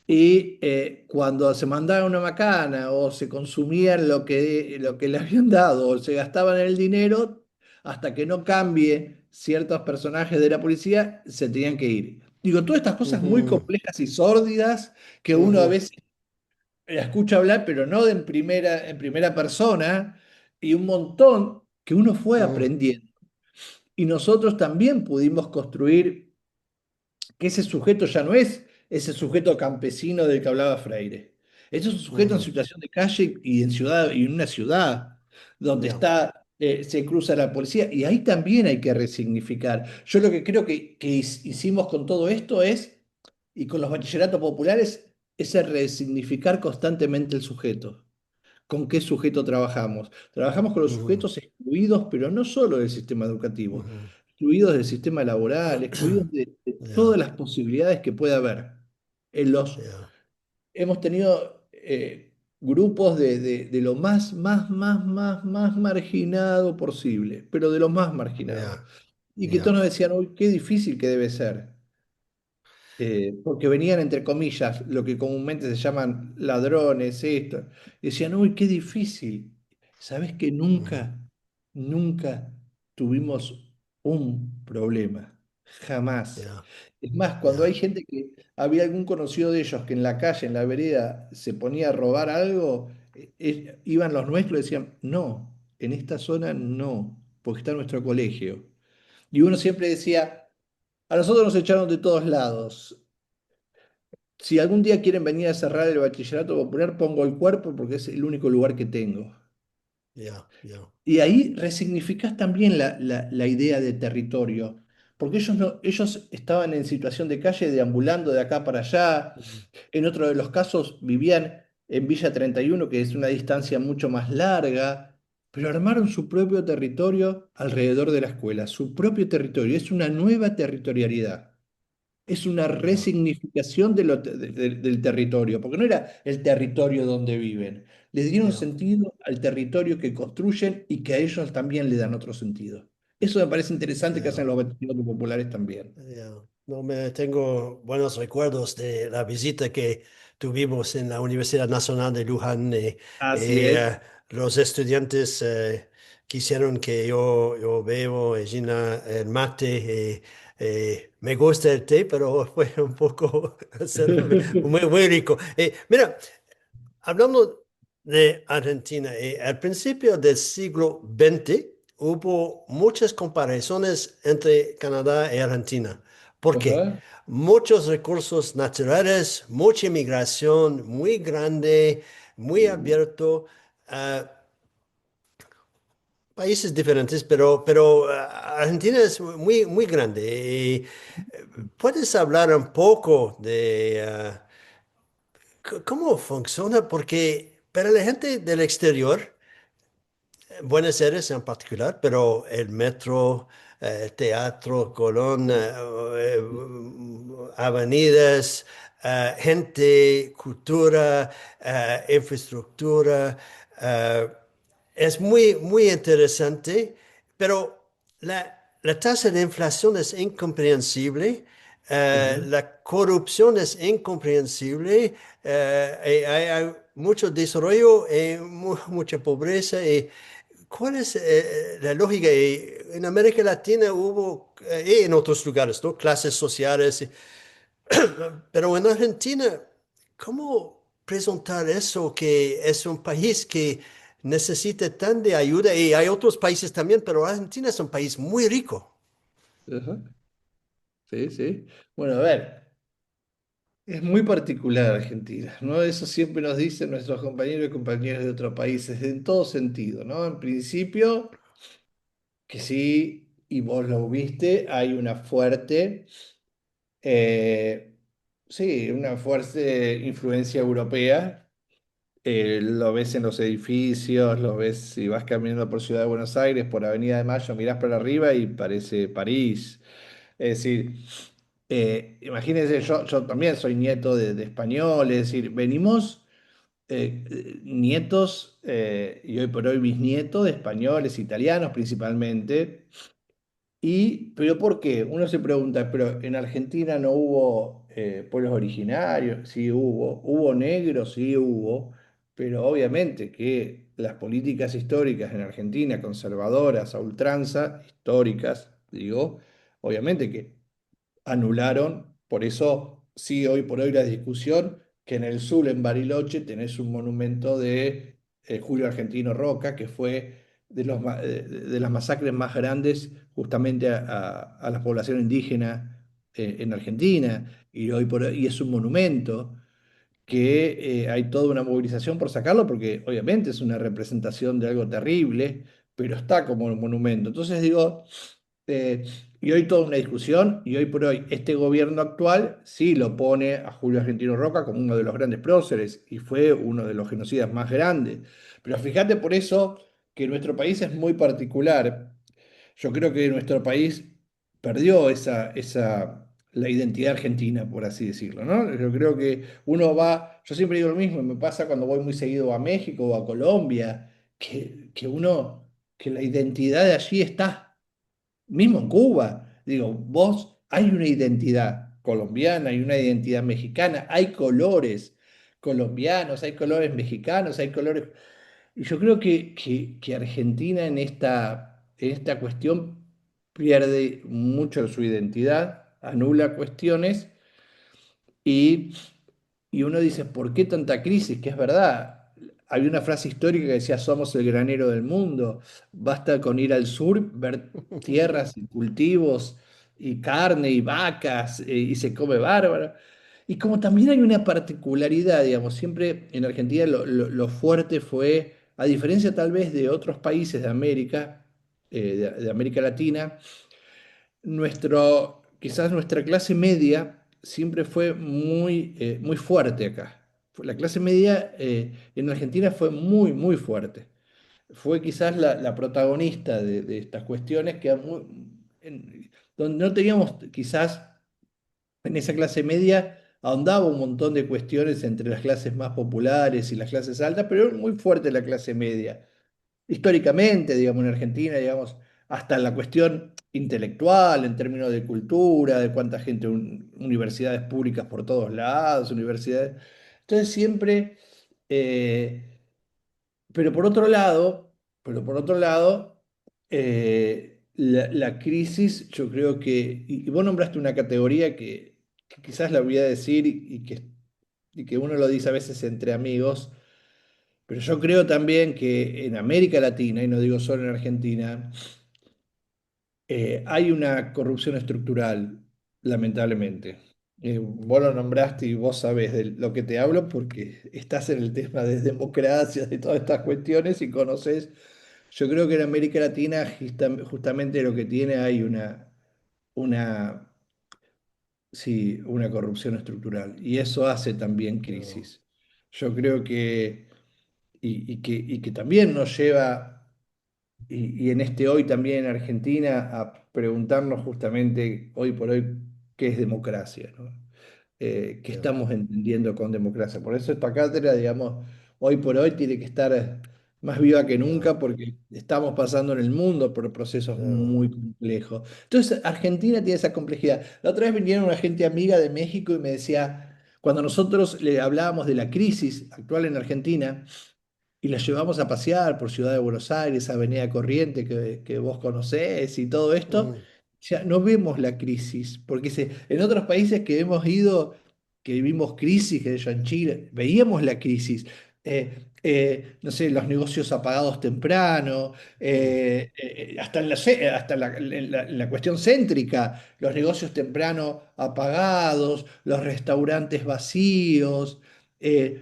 y cuando se mandaba una macana o se consumían lo que le habían dado o se gastaban el dinero, hasta que no cambie ciertos personajes de la policía, se tenían que ir. Digo, todas estas cosas muy
ujú,
complejas y sórdidas que uno a
ujú,
veces la escucha hablar, pero no en primera persona, y un montón que uno fue
ujú.
aprendiendo. Y nosotros también pudimos construir que ese sujeto ya no es ese sujeto campesino del que hablaba Freire. Ese es un sujeto en
Ujú.
situación de calle y en ciudad, y en una ciudad donde
Ya.
está, se cruza la policía, y ahí también hay que resignificar. Yo lo que creo que hicimos con todo esto es, y con los bachilleratos populares, es el resignificar constantemente el sujeto. ¿Con qué sujeto trabajamos? Trabajamos con los
Ujú,
sujetos excluidos, pero no solo del sistema educativo,
ujú.
excluidos del sistema laboral, excluidos de todas
Ya,
las posibilidades que pueda haber. En los,
ya,
hemos tenido grupos de lo más marginado posible, pero de lo más marginado.
ya,
Y que todos
ya,
nos decían, uy, qué difícil que debe ser, porque venían entre comillas lo que comúnmente se llaman ladrones, esto, y decían, uy, qué difícil. ¿Sabes que
ujú,
nunca tuvimos un problema? Jamás.
ya,
Es más, cuando hay
ya,
gente que había algún conocido de ellos que en la calle, en la vereda, se ponía a robar algo, iban los nuestros y decían, no, en esta zona no, porque está nuestro colegio. Y uno siempre decía, a nosotros nos echaron de todos lados. Si algún día quieren venir a cerrar el bachillerato popular, pongo el cuerpo porque es el único lugar que tengo.
ya, ya,
Y ahí resignificás también la idea de territorio, porque ellos, no, ellos estaban en situación de calle, deambulando de acá para allá.
ujú,
En otro de los casos vivían en Villa 31, que es una distancia mucho más larga, pero armaron su propio territorio alrededor de la escuela, su propio territorio. Es una nueva territorialidad. Es una
ya,
resignificación del territorio, porque no era el territorio donde viven. Le dieron
ya,
sentido al territorio que construyen y que a ellos también le dan otro sentido. Eso me parece interesante que hacen
ya,
los vecinos populares también.
ya. No me tengo buenos recuerdos de la visita que tuvimos en la Universidad Nacional de Luján.
Así es.
Eh, los estudiantes quisieron que yo bebo Gina, el mate. Me gusta el té, pero fue un poco muy rico. Mira, hablando de Argentina, al principio del siglo XX hubo muchas comparaciones entre Canadá y Argentina. ¿Por qué?
Ajá.
Muchos recursos naturales, mucha inmigración muy grande, muy
Sí.
abierto, ah, países diferentes, pero Argentina es muy grande. Y, ¿puedes hablar un poco de cómo funciona? Porque para la gente del exterior, Buenos Aires en particular, pero el metro, el teatro, Colón, avenidas, gente, cultura, infraestructura, eh, es muy interesante, pero la tasa de inflación es incomprensible,
Ajá.
la corrupción es incomprensible, hay mucho desarrollo y mucha pobreza. ¿Cuál es la lógica? En América Latina hubo, y en otros lugares, ¿no? Clases sociales, pero en Argentina, ¿cómo presentar eso que es un país que necesita tan de ayuda? Y hay otros países también, pero Argentina es un país muy rico.
Ajá. Sí, sí. Bueno, a ver, es muy particular Argentina, ¿no? Eso siempre nos dicen nuestros compañeros y compañeras de otros países, en todo sentido, ¿no? En principio, que sí, y vos lo viste, hay una fuerte, eh, sí, una fuerte influencia europea. Lo ves en los edificios, lo ves si vas caminando por Ciudad de Buenos Aires, por Avenida de Mayo, mirás para arriba y parece París. Es decir, imagínense, yo también soy nieto de español, es decir, venimos nietos y hoy por hoy bisnietos de españoles, italianos principalmente. Pero ¿por qué? Uno se pregunta, pero en Argentina no hubo pueblos originarios, sí hubo negros, sí hubo, pero obviamente que las políticas históricas en Argentina, conservadoras, a ultranza, históricas, digo, obviamente que anularon, por eso sí, hoy por hoy la discusión, que en el sur, en Bariloche, tenés un monumento de Julio Argentino Roca, que fue de las masacres más grandes justamente a la población indígena en Argentina, y hoy por hoy y es un monumento que hay toda una movilización por sacarlo, porque obviamente es una representación de algo terrible, pero está como un monumento. Entonces digo, eh, y hoy toda una discusión, y hoy por hoy este gobierno actual sí lo pone a Julio Argentino Roca como uno de los grandes próceres, y fue uno de los genocidas más grandes. Pero fíjate por eso que nuestro país es muy particular. Yo creo que nuestro país perdió la identidad argentina, por así decirlo, ¿no? Yo creo que uno va, yo siempre digo lo mismo, y me pasa cuando voy muy seguido a México o a Colombia, que la identidad de allí está, mismo en Cuba. Digo, vos, hay una identidad colombiana, hay una identidad mexicana, hay colores colombianos, hay colores mexicanos, hay colores... Y yo creo que Argentina en esta cuestión pierde mucho de su identidad, anula cuestiones y, y uno dice, ¿por qué tanta crisis? Que es verdad. Había una frase histórica que decía, somos el granero del mundo. Basta con ir al sur, ver tierras y cultivos y carne y vacas y se come bárbaro. Y como también hay una particularidad, digamos, siempre en Argentina lo fuerte fue, a diferencia tal vez de otros países de América, de América Latina, quizás nuestra clase media siempre fue muy fuerte acá. La clase media en Argentina fue muy fuerte. Fue quizás la protagonista de estas cuestiones donde no teníamos quizás en esa clase media ahondaba un montón de cuestiones entre las clases más populares y las clases altas, pero era muy fuerte la clase media históricamente, digamos, en Argentina, digamos, hasta la cuestión intelectual, en términos de cultura, de cuánta gente, universidades públicas por todos lados, universidades. Entonces siempre, eh, pero por otro lado, la crisis, yo creo y vos nombraste una categoría que quizás la voy a decir y que uno lo dice a veces entre amigos, pero yo creo también que en América Latina, y no digo solo en Argentina, hay una corrupción estructural, lamentablemente. Vos lo nombraste y vos sabés de lo que te hablo porque estás en el tema de democracia, de todas estas cuestiones y conoces. Yo creo que en América Latina justamente lo que tiene hay una, sí, una corrupción estructural y eso hace también
No,
crisis. Yo creo que y que también nos lleva, y en este hoy también en Argentina, a preguntarnos justamente hoy por hoy qué es democracia, ¿no? ¿Qué
ya,
estamos entendiendo con democracia? Por eso esta cátedra, digamos, hoy por hoy tiene que estar más viva que
ya,
nunca porque estamos pasando en el mundo por procesos
ya,
muy complejos. Entonces, Argentina tiene esa complejidad. La otra vez vinieron una gente amiga de México y me decía, cuando nosotros le hablábamos de la crisis actual en Argentina, y la llevamos a pasear por Ciudad de Buenos Aires, Avenida Corriente, que vos conocés y todo esto,
mm,
ya no vemos la crisis, porque en otros países que hemos ido, que vimos crisis, que yo en Chile, veíamos la crisis. No sé, los negocios apagados temprano,
mm,
hasta en la cuestión céntrica, los negocios temprano apagados, los restaurantes vacíos,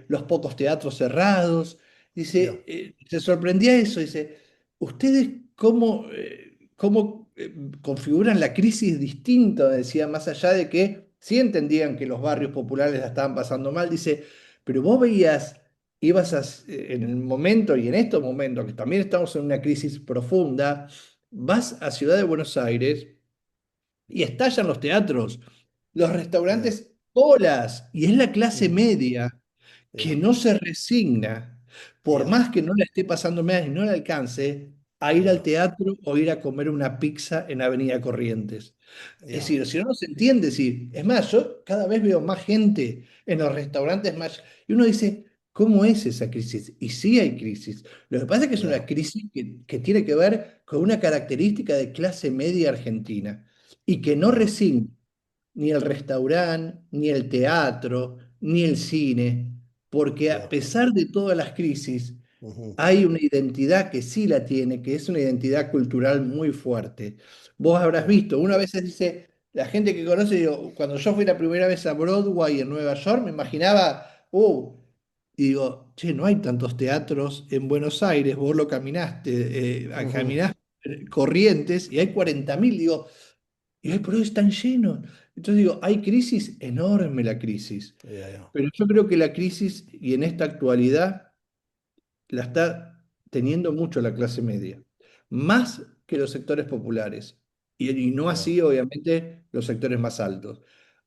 los pocos teatros cerrados.
ya,
Dice, se sorprendía eso, dice, ¿ustedes cómo configuran la crisis distinto? Decía, más allá de que sí entendían que los barrios populares la estaban pasando mal, dice, pero vos veías, en el momento y en estos momentos, que también estamos en una crisis profunda, vas a Ciudad de Buenos Aires y estallan los teatros, los
ya,
restaurantes, colas, y es la clase
mm,
media que
ya,
no se resigna, por
ya,
más que no le esté pasando mal y no le alcance, a ir al
ya,
teatro o ir a comer una pizza en Avenida Corrientes. Es
ya,
decir, si no, no se entiende, es más, yo cada vez veo más gente en los restaurantes más, y uno dice, ¿cómo es esa crisis? Y sí hay crisis. Lo que pasa es que es una
ya,
crisis que tiene que ver con una característica de clase media argentina y que no
ya,
resigna ni el restaurante, ni el teatro, ni el cine, porque a
ya,
pesar de todas las crisis,
ujú,
hay una identidad que sí la tiene, que es una identidad cultural muy fuerte. Vos habrás
ya,
visto, una vez dice, la gente que conoce, digo, cuando yo fui la primera vez a Broadway en Nueva York, me imaginaba, y digo, che, no hay tantos teatros en Buenos Aires, vos lo caminaste,
ujú,
caminás Corrientes y hay 40.000, digo, y hoy por hoy están llenos. Entonces digo, hay crisis, enorme la crisis,
ya, ya,
pero yo creo que la crisis, y en esta actualidad, la está teniendo mucho la clase media, más que los sectores populares, y no
ya,
así, obviamente, los sectores más altos.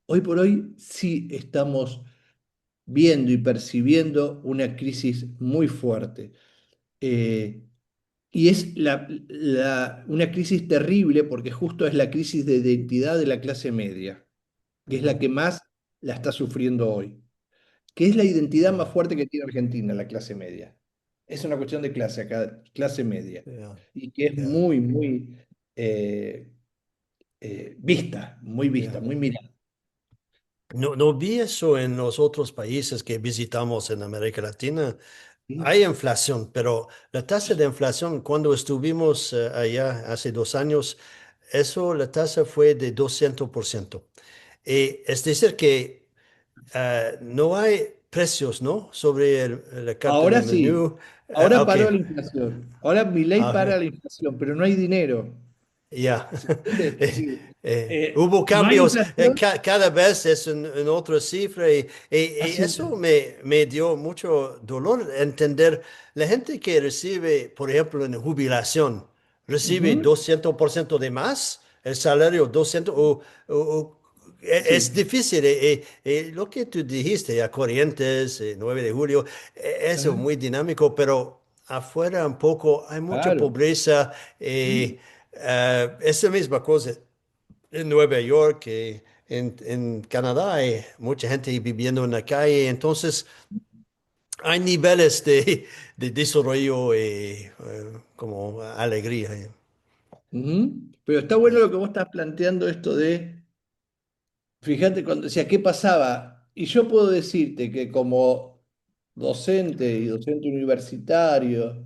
Hoy por hoy sí estamos viendo y percibiendo una crisis muy fuerte. Eh, y es una crisis terrible porque justo es la crisis de identidad de la clase media, que es la
ujú,
que más la está sufriendo hoy, que es la identidad más
ya,
fuerte que tiene Argentina, la clase media. Es una cuestión de clase acá, clase media,
ya,
y que es
ya,
muy, muy vista,
ya.
muy mirada.
No, no vi eso en los otros países que visitamos en América Latina.
¿Sí?
Hay inflación, pero la tasa de inflación cuando estuvimos allá hace 2 años, eso, la tasa fue de 200%. Es decir que no hay precios, ¿no? Sobre la carta
Ahora
de
sí,
menú.
ahora
Ok,
paró la inflación. Ahora mi ley
ah,
para
ok.
la inflación, pero no hay dinero.
Ya.
¿Se entiende? Es decir,
Hubo
no hay
cambios,
inflación.
cada vez es en otra cifra y
Así
eso
es.
me dio mucho dolor entender la gente que recibe, por ejemplo, en jubilación, recibe
Ujú.
200% de más, el salario 200 es
Sí,
difícil. Lo que tú dijiste, a Corrientes, 9 de julio, eso es
ajá,
muy dinámico, pero afuera un poco hay mucha
claro.
pobreza.
Sí.
Esa misma cosa en Nueva York, en Canadá hay mucha gente viviendo en la calle, entonces hay niveles de desarrollo y como alegría.
Ujú. Pero está bueno lo que vos estás planteando, esto de, fíjate, cuando decía, ¿qué pasaba? Y yo puedo decirte que como docente y docente universitario,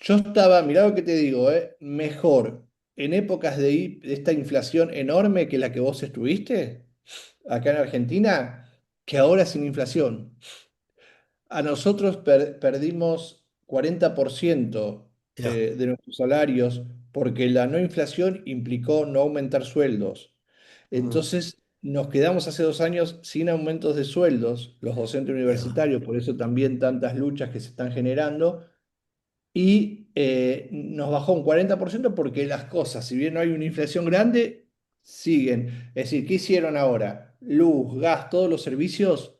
yo estaba, mirá lo que te digo, mejor en épocas de esta inflación enorme que la que vos estuviste acá en Argentina, que ahora sin inflación. A nosotros perdimos 40%
Ya,
de nuestros salarios porque la no inflación implicó no aumentar sueldos.
mm,
Entonces nos quedamos hace 2 años sin aumentos de sueldos, los docentes
ya,
universitarios, por eso también tantas luchas que se están generando, y nos bajó un 40% porque las cosas, si bien no hay una inflación grande, siguen. Es decir, ¿qué hicieron ahora? Luz, gas, todos los servicios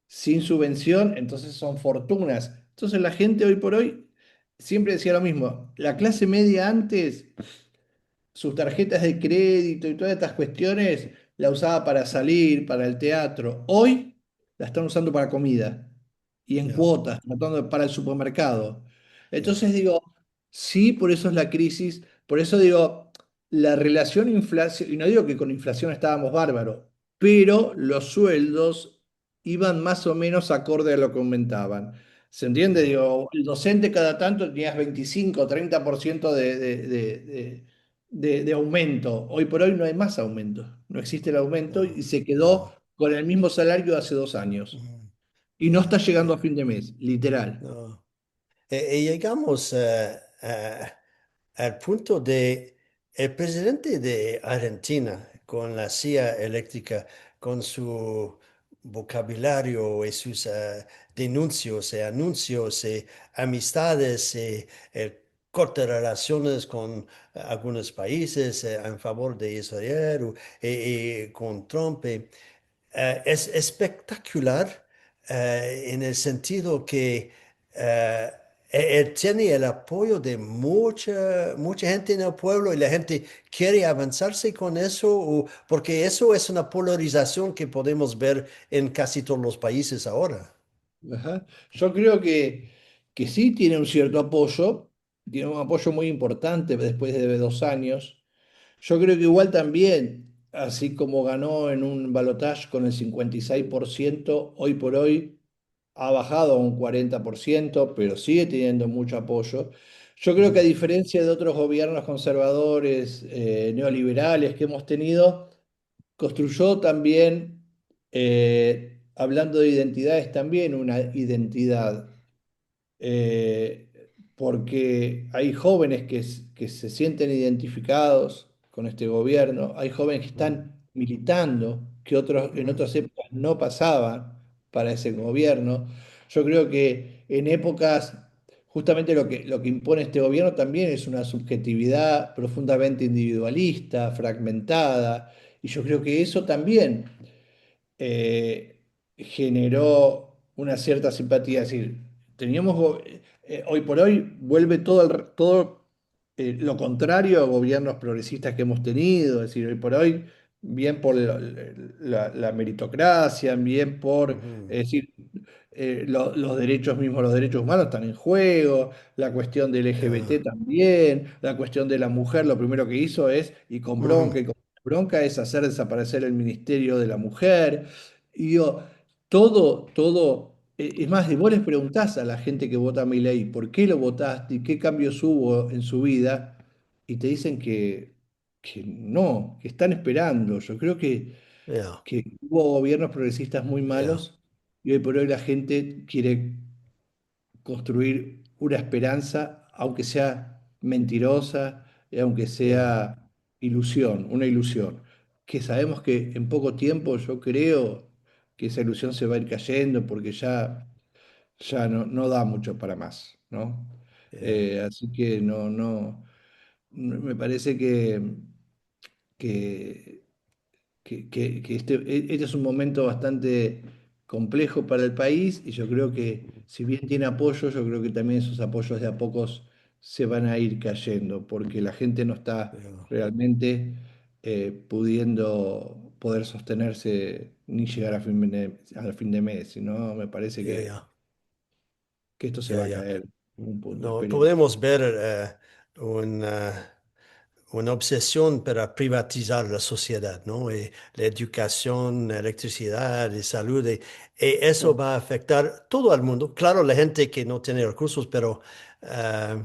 sin subvención, entonces son fortunas. Entonces la gente hoy por hoy siempre decía lo mismo. La clase media antes sus tarjetas de crédito y todas estas cuestiones la usaba para salir, para el teatro. Hoy la están usando para comida y en
ya,
cuotas, para el supermercado.
ya,
Entonces digo, sí, por eso es la crisis, por eso digo, la relación inflación, y no digo que con inflación estábamos bárbaros, pero los sueldos iban más o menos acorde a lo que aumentaban. ¿Se entiende?
ya,
Digo, el docente cada tanto tenías 25 30% de aumento. Hoy por hoy no hay más aumento. No existe el aumento
no,
y se quedó
no,
con el mismo salario de hace 2 años.
mm,
Y no está llegando
eh,
a fin de mes, literal.
no. Y llegamos al punto de el presidente de Argentina con la silla eléctrica, con su vocabulario y sus denuncios y anuncios y amistades y el corte de relaciones con algunos países en favor de Israel y con Trump. Es espectacular en el sentido que eh, él tiene el apoyo de mucha gente en el pueblo y la gente quiere avanzarse con eso, porque eso es una polarización que podemos ver en casi todos los países ahora.
Ajá. Yo creo que sí tiene un cierto apoyo, tiene un apoyo muy importante después de 2 años. Yo creo que igual también, así como ganó en un balotaje con el 56%, hoy por hoy ha bajado a un 40%, pero sigue teniendo mucho apoyo. Yo creo que a
Ujú,
diferencia de otros gobiernos conservadores, neoliberales que hemos tenido, construyó también, hablando de identidades, también una identidad, porque hay jóvenes que se sienten identificados con este gobierno, hay jóvenes que
ujú,
están militando, que en
ujú.
otras épocas no pasaban para ese gobierno. Yo creo que en épocas, justamente lo que impone este gobierno también es una subjetividad profundamente individualista, fragmentada, y yo creo que eso también generó una cierta simpatía. Es decir, hoy por hoy vuelve todo lo contrario a gobiernos progresistas que hemos tenido. Es decir, hoy por hoy, bien por la meritocracia, bien por,
Ujú.
es decir, los derechos mismos, los derechos humanos están en juego, la cuestión del LGBT
Ya.
también, la cuestión de la mujer, lo primero que hizo es, y con
Ujú.
bronca, bronca es hacer desaparecer el Ministerio de la Mujer. Y digo, todo, es más, vos les preguntás a la gente que vota a Milei por qué lo votaste y qué cambios hubo en su vida, y te dicen que no, que están esperando. Yo creo
Ya,
que hubo gobiernos progresistas muy
ya,
malos y hoy por hoy la gente quiere construir una esperanza, aunque sea mentirosa, aunque
ya,
sea ilusión, una ilusión, que sabemos que en poco tiempo yo creo que esa ilusión se va a ir cayendo porque ya no da mucho para más, ¿no?
ya.
Así que me parece que que este es un momento bastante complejo para el país y yo creo que si bien tiene apoyo, yo creo que también esos apoyos de a pocos se van a ir cayendo porque la gente no está
Ya,
realmente pudiendo poder sostenerse ni llegar al fin de mes, sino me parece
ya, ya,
que esto se
ya,
va a
ya.
caer en un punto,
No,
esperemos.
podemos ver una obsesión para privatizar la sociedad, ¿no? Y la educación, electricidad y salud, y eso va a afectar todo el mundo. Claro, la gente que no tiene recursos, pero eh,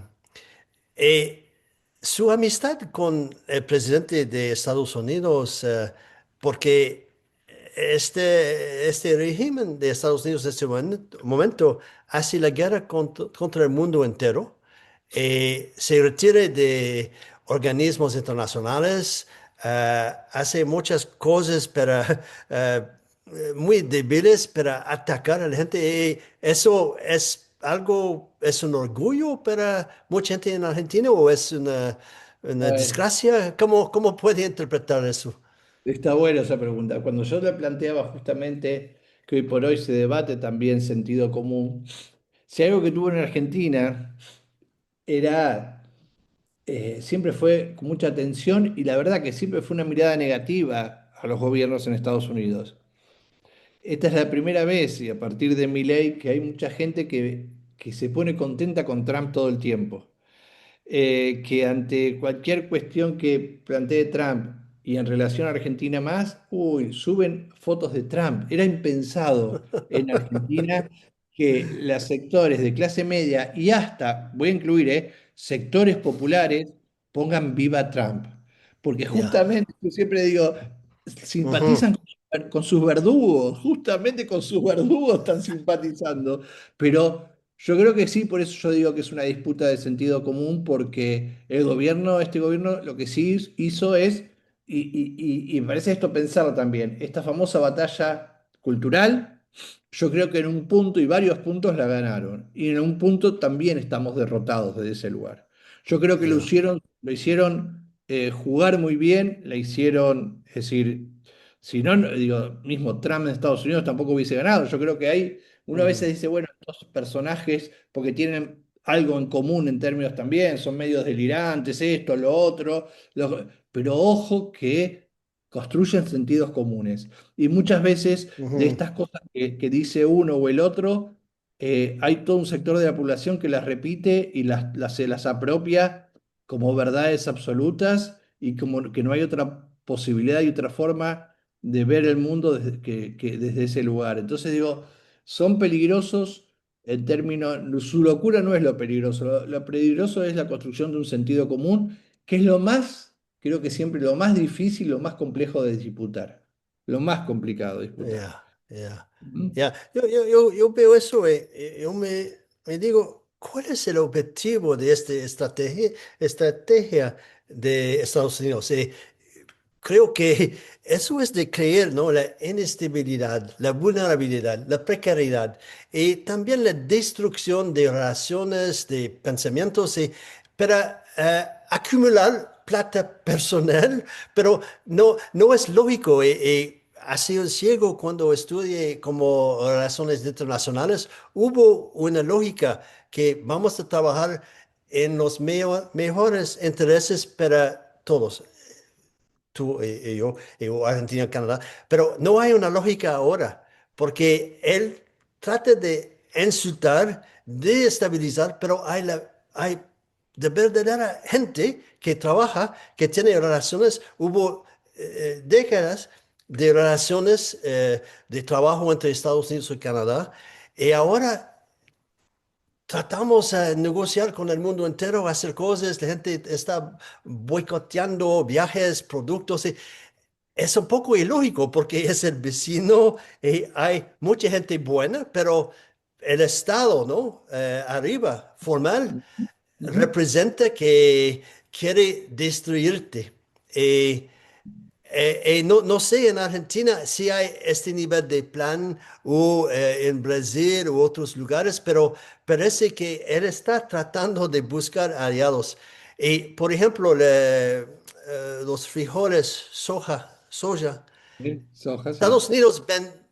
eh, su amistad con el presidente de Estados Unidos, porque este régimen de Estados Unidos en este momento hace la guerra contra el mundo entero, se retira de organismos internacionales, hace muchas cosas para, muy débiles para atacar a la gente. Y eso es algo, es un orgullo para mucha gente en Argentina o es una
Bueno,
desgracia. ¿Cómo puede interpretar eso?
está buena esa pregunta. Cuando yo le planteaba justamente que hoy por hoy se debate también sentido común, si algo que tuvo en Argentina era, siempre fue con mucha atención y la verdad que siempre fue una mirada negativa a los gobiernos en Estados Unidos. Esta es la primera vez, y a partir de Milei, que hay mucha gente que se pone contenta con Trump todo el tiempo, que ante cualquier cuestión que plantee Trump y en relación a Argentina más, uy, suben fotos de Trump. Era impensado en Argentina que los sectores de clase media y hasta, voy a incluir, sectores populares pongan viva Trump. Porque
Ya.
justamente, yo siempre digo,
Ujú,
simpatizan con sus verdugos, justamente con sus verdugos están simpatizando, pero yo creo que sí, por eso yo digo que es una disputa de sentido común, porque el gobierno, este gobierno, lo que sí hizo es, y me parece esto pensarlo también, esta famosa batalla cultural, yo creo que en un punto y varios puntos la ganaron, y en un punto también estamos derrotados desde ese lugar. Yo creo que
ya.
lo hicieron jugar muy bien, la hicieron, es decir, si no, digo, mismo Trump en Estados Unidos tampoco hubiese ganado. Yo creo que hay, uno a veces
Ujú,
dice, bueno, estos personajes, porque tienen algo en común en términos también, son medios delirantes, esto, lo otro, pero ojo que construyen sentidos comunes. Y muchas veces de
ujú,
estas cosas que dice uno o el otro, hay todo un sector de la población que las repite y se las apropia como verdades absolutas y como que no hay otra posibilidad y otra forma de ver el mundo desde ese lugar. Entonces digo, son peligrosos en términos, su locura no es lo peligroso, lo peligroso es la construcción de un sentido común, que es lo más, creo que siempre lo más difícil, lo más complejo de disputar, lo más complicado de disputar.
Ya, ya,
Ujú.
ya. Yo veo eso, yo me digo, ¿cuál es el objetivo de esta estrategia de Estados Unidos? Creo que eso es de creer, ¿no? La inestabilidad, la vulnerabilidad, la precariedad y también la destrucción de relaciones, de pensamientos, para acumular plata personal, pero no es lógico. Ha sido ciego cuando estudié como relaciones internacionales. Hubo una lógica que vamos a trabajar en los mejores intereses para todos tú y yo, o Argentina, Canadá, pero no hay una lógica ahora, porque él trata de insultar, de estabilizar, pero hay de verdadera gente que trabaja, que tiene relaciones, hubo décadas de relaciones de trabajo entre Estados Unidos y Canadá, y ahora tratamos de negociar con el mundo entero, hacer cosas, la gente está boicoteando viajes, productos. Es un poco ilógico porque es el vecino y hay mucha gente buena, pero el Estado, ¿no? Arriba, formal,
Ujú.
representa que quiere destruirte. Y, no sé en Argentina si hay este nivel de plan o en Brasil u otros lugares, pero parece que él está tratando de buscar aliados. Y, por ejemplo, los frijoles, soja.
Sí, soja, sí.
Estados Unidos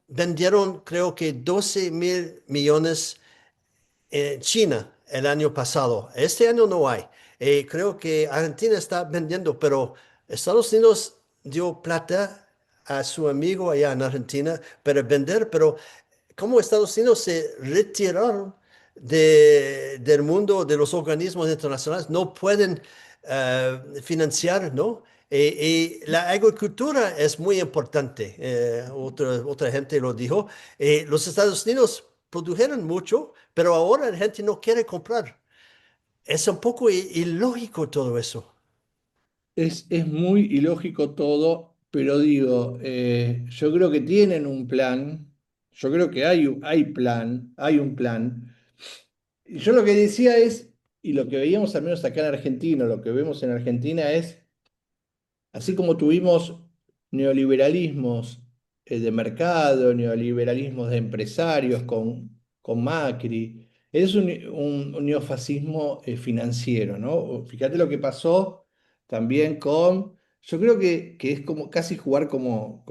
vendieron creo que 12.000 millones en China el año pasado. Este año no hay. Creo que Argentina está vendiendo, pero Estados Unidos dio plata a su amigo allá en Argentina para vender, pero como Estados Unidos se retiraron del mundo de los organismos internacionales, no pueden financiar, ¿no? Y la agricultura es muy importante. Otra gente lo dijo. Los Estados Unidos produjeron mucho, pero ahora la gente no quiere comprar. Es un poco ilógico todo eso.
Es muy ilógico todo, pero digo, yo creo que tienen un plan, yo creo que hay plan, hay un plan. Y yo lo que decía es, y lo que veíamos al menos acá en Argentina, lo que vemos en Argentina es así como tuvimos neoliberalismos de mercado, neoliberalismos de empresarios con Macri, es un neofascismo financiero, ¿no? Fíjate lo que pasó también yo creo que es como casi jugar como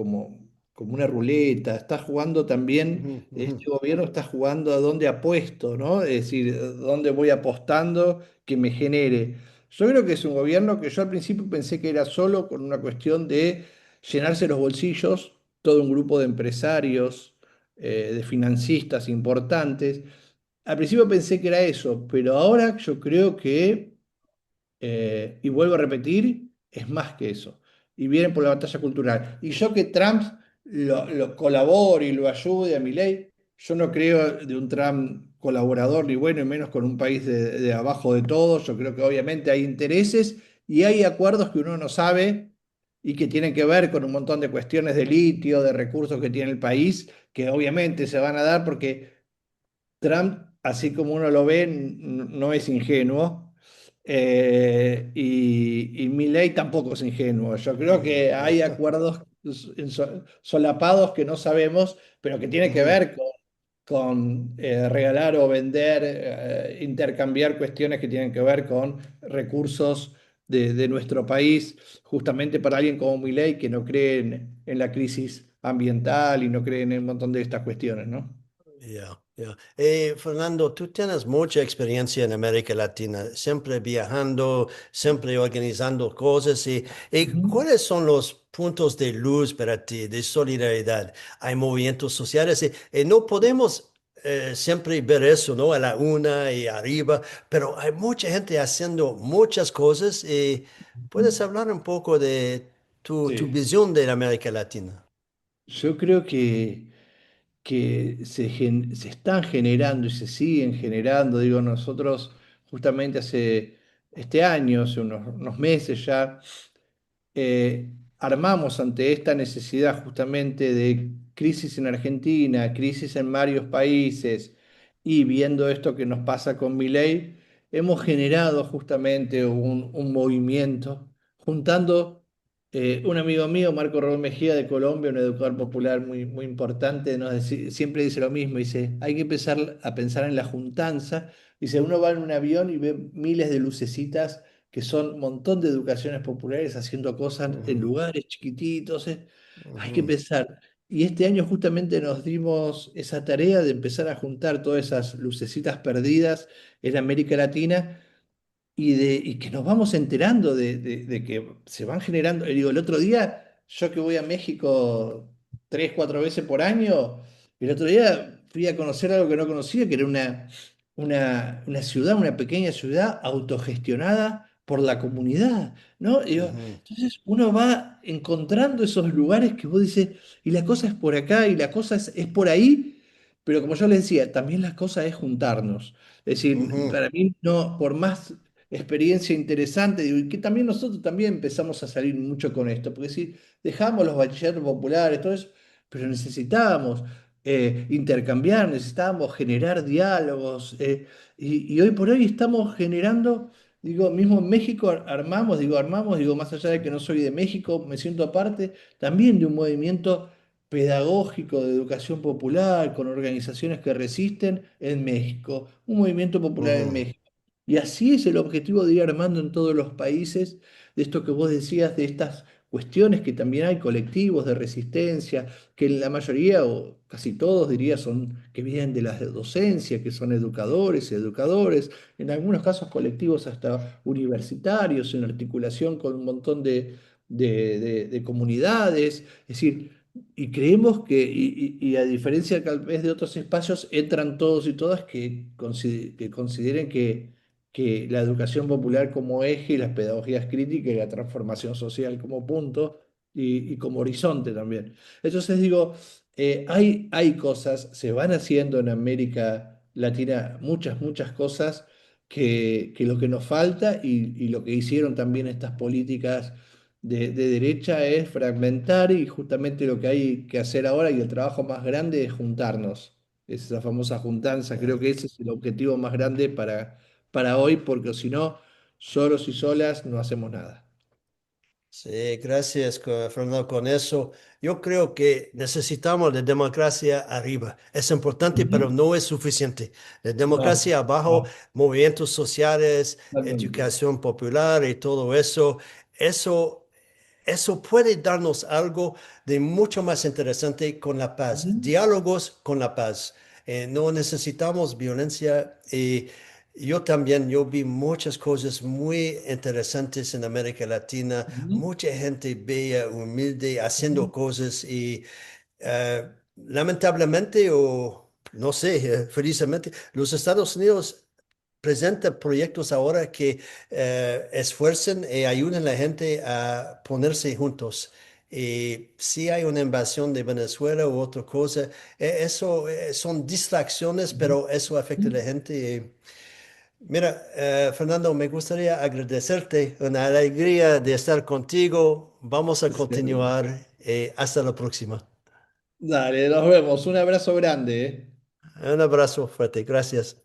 una ruleta, está jugando también,
Ujú,
este
ujú.
gobierno está jugando a dónde apuesto, ¿no? Es decir, dónde voy apostando que me genere. Yo creo que es un gobierno que yo al principio pensé que era solo con una cuestión de llenarse los bolsillos, todo un grupo de empresarios, de financistas importantes. Al principio pensé que era eso, pero ahora yo creo que y vuelvo a repetir, es más que eso. Y vienen por la batalla cultural. Y yo que Trump lo colabore y lo ayude a Milei, yo no creo de un Trump colaborador ni bueno y menos con un país de abajo de todo. Yo creo que obviamente hay intereses y hay acuerdos que uno no sabe y que tienen que ver con un montón de cuestiones de litio, de recursos que tiene el país, que obviamente se van a dar porque Trump, así como uno lo ve, no es ingenuo. Y Milei tampoco es ingenuo. Yo creo que hay acuerdos solapados que no sabemos, pero que tiene que
Ujú.
ver con regalar o vender, intercambiar cuestiones que tienen que ver con recursos de nuestro país, justamente para alguien como Milei que no cree en la crisis ambiental y no cree en un montón de estas cuestiones, ¿no?
Ya, ya. Fernando, tú tienes mucha experiencia en América Latina, siempre viajando, siempre organizando cosas.
Ujú.
¿Cuáles son los puntos de luz para ti, de solidaridad? Hay movimientos sociales y no podemos siempre ver eso, ¿no? A la una y arriba, pero hay mucha gente haciendo muchas cosas y puedes hablar un poco de tu
Sí,
visión de la América Latina.
yo creo que que se están generando y se siguen generando. Digo, nosotros justamente hace este año, hace unos meses ya, armamos ante esta necesidad justamente de crisis en Argentina, crisis en varios países y viendo esto que nos pasa con Milei, hemos generado justamente un movimiento juntando un amigo mío, Marco Raúl Mejía de Colombia, un educador popular muy importante, siempre dice lo mismo, dice, hay que empezar a pensar en la juntanza, dice, uno va en un avión y ve miles de lucecitas que son un montón de educaciones populares haciendo cosas en
Ujú,
lugares chiquititos. Hay que
ujú,
empezar. Y este año justamente nos dimos esa tarea de empezar a juntar todas esas lucecitas perdidas en América Latina y que nos vamos enterando de que se van generando. Digo, el otro día, yo que voy a México 3, 4 veces por año, el otro día fui a conocer algo que no conocía, que era una ciudad, una pequeña ciudad autogestionada por la comunidad, ¿no? Digo,
ujú,
entonces uno va encontrando esos lugares que vos dices, y la cosa es por acá, y la cosa es por ahí, pero como yo les decía, también la cosa es juntarnos. Es decir,
ujú,
para mí no, por más experiencia interesante, digo, y que también nosotros también empezamos a salir mucho con esto, porque si dejamos los bachilleros populares, todo eso, pero necesitábamos intercambiar, necesitábamos generar diálogos, y hoy por hoy estamos generando, digo, mismo en México armamos, digo, más allá de que no soy de México, me siento aparte, también de un movimiento pedagógico de educación popular, con organizaciones que resisten en México, un movimiento popular en
ujú.
México. Y así es el objetivo de ir armando en todos los países, de esto que vos decías, de estas cuestiones que también hay colectivos de resistencia, que la mayoría o casi todos diría son que vienen de la docencia, que son educadores y educadores, en algunos casos colectivos hasta universitarios, en articulación con un montón de comunidades. Es decir, y creemos que, y a diferencia tal vez de otros espacios, entran todos y todas que consideren que la educación popular como eje y las pedagogías críticas y la transformación social como punto y como horizonte también. Entonces digo, hay cosas, se van haciendo en América Latina muchas cosas que lo que nos falta y lo que hicieron también estas políticas de derecha es fragmentar y justamente lo que hay que hacer ahora y el trabajo más grande es juntarnos. Es la famosa juntanza, creo que ese es el objetivo más grande para hoy, porque si no, solos y solas no hacemos nada.
Sí, gracias, Fernando, con eso. Yo creo que necesitamos la democracia arriba. Es importante, pero
Ujú.
no es suficiente. La
No,
democracia abajo,
no,
movimientos sociales,
totalmente.
educación popular y todo eso, eso eso puede darnos algo de mucho más interesante con la paz,
Ujú,
diálogos con la paz. No necesitamos violencia. Yo también, yo vi muchas cosas muy interesantes en América Latina,
ujú,
mucha gente bella, humilde, haciendo
ujú,
cosas y lamentablemente o no sé, felizmente, los Estados Unidos presenta proyectos ahora que esfuercen y ayuden a la gente a ponerse juntos. Y si hay una invasión de Venezuela u otra cosa, eso son distracciones,
ujú,
pero eso afecta a
ujú.
la gente. Mira, Fernando, me gustaría agradecerte, una alegría de estar contigo. Vamos a
Excelente.
continuar. Hasta la próxima.
Dale, nos vemos. Un abrazo grande, ¿eh?
Un abrazo fuerte. Gracias.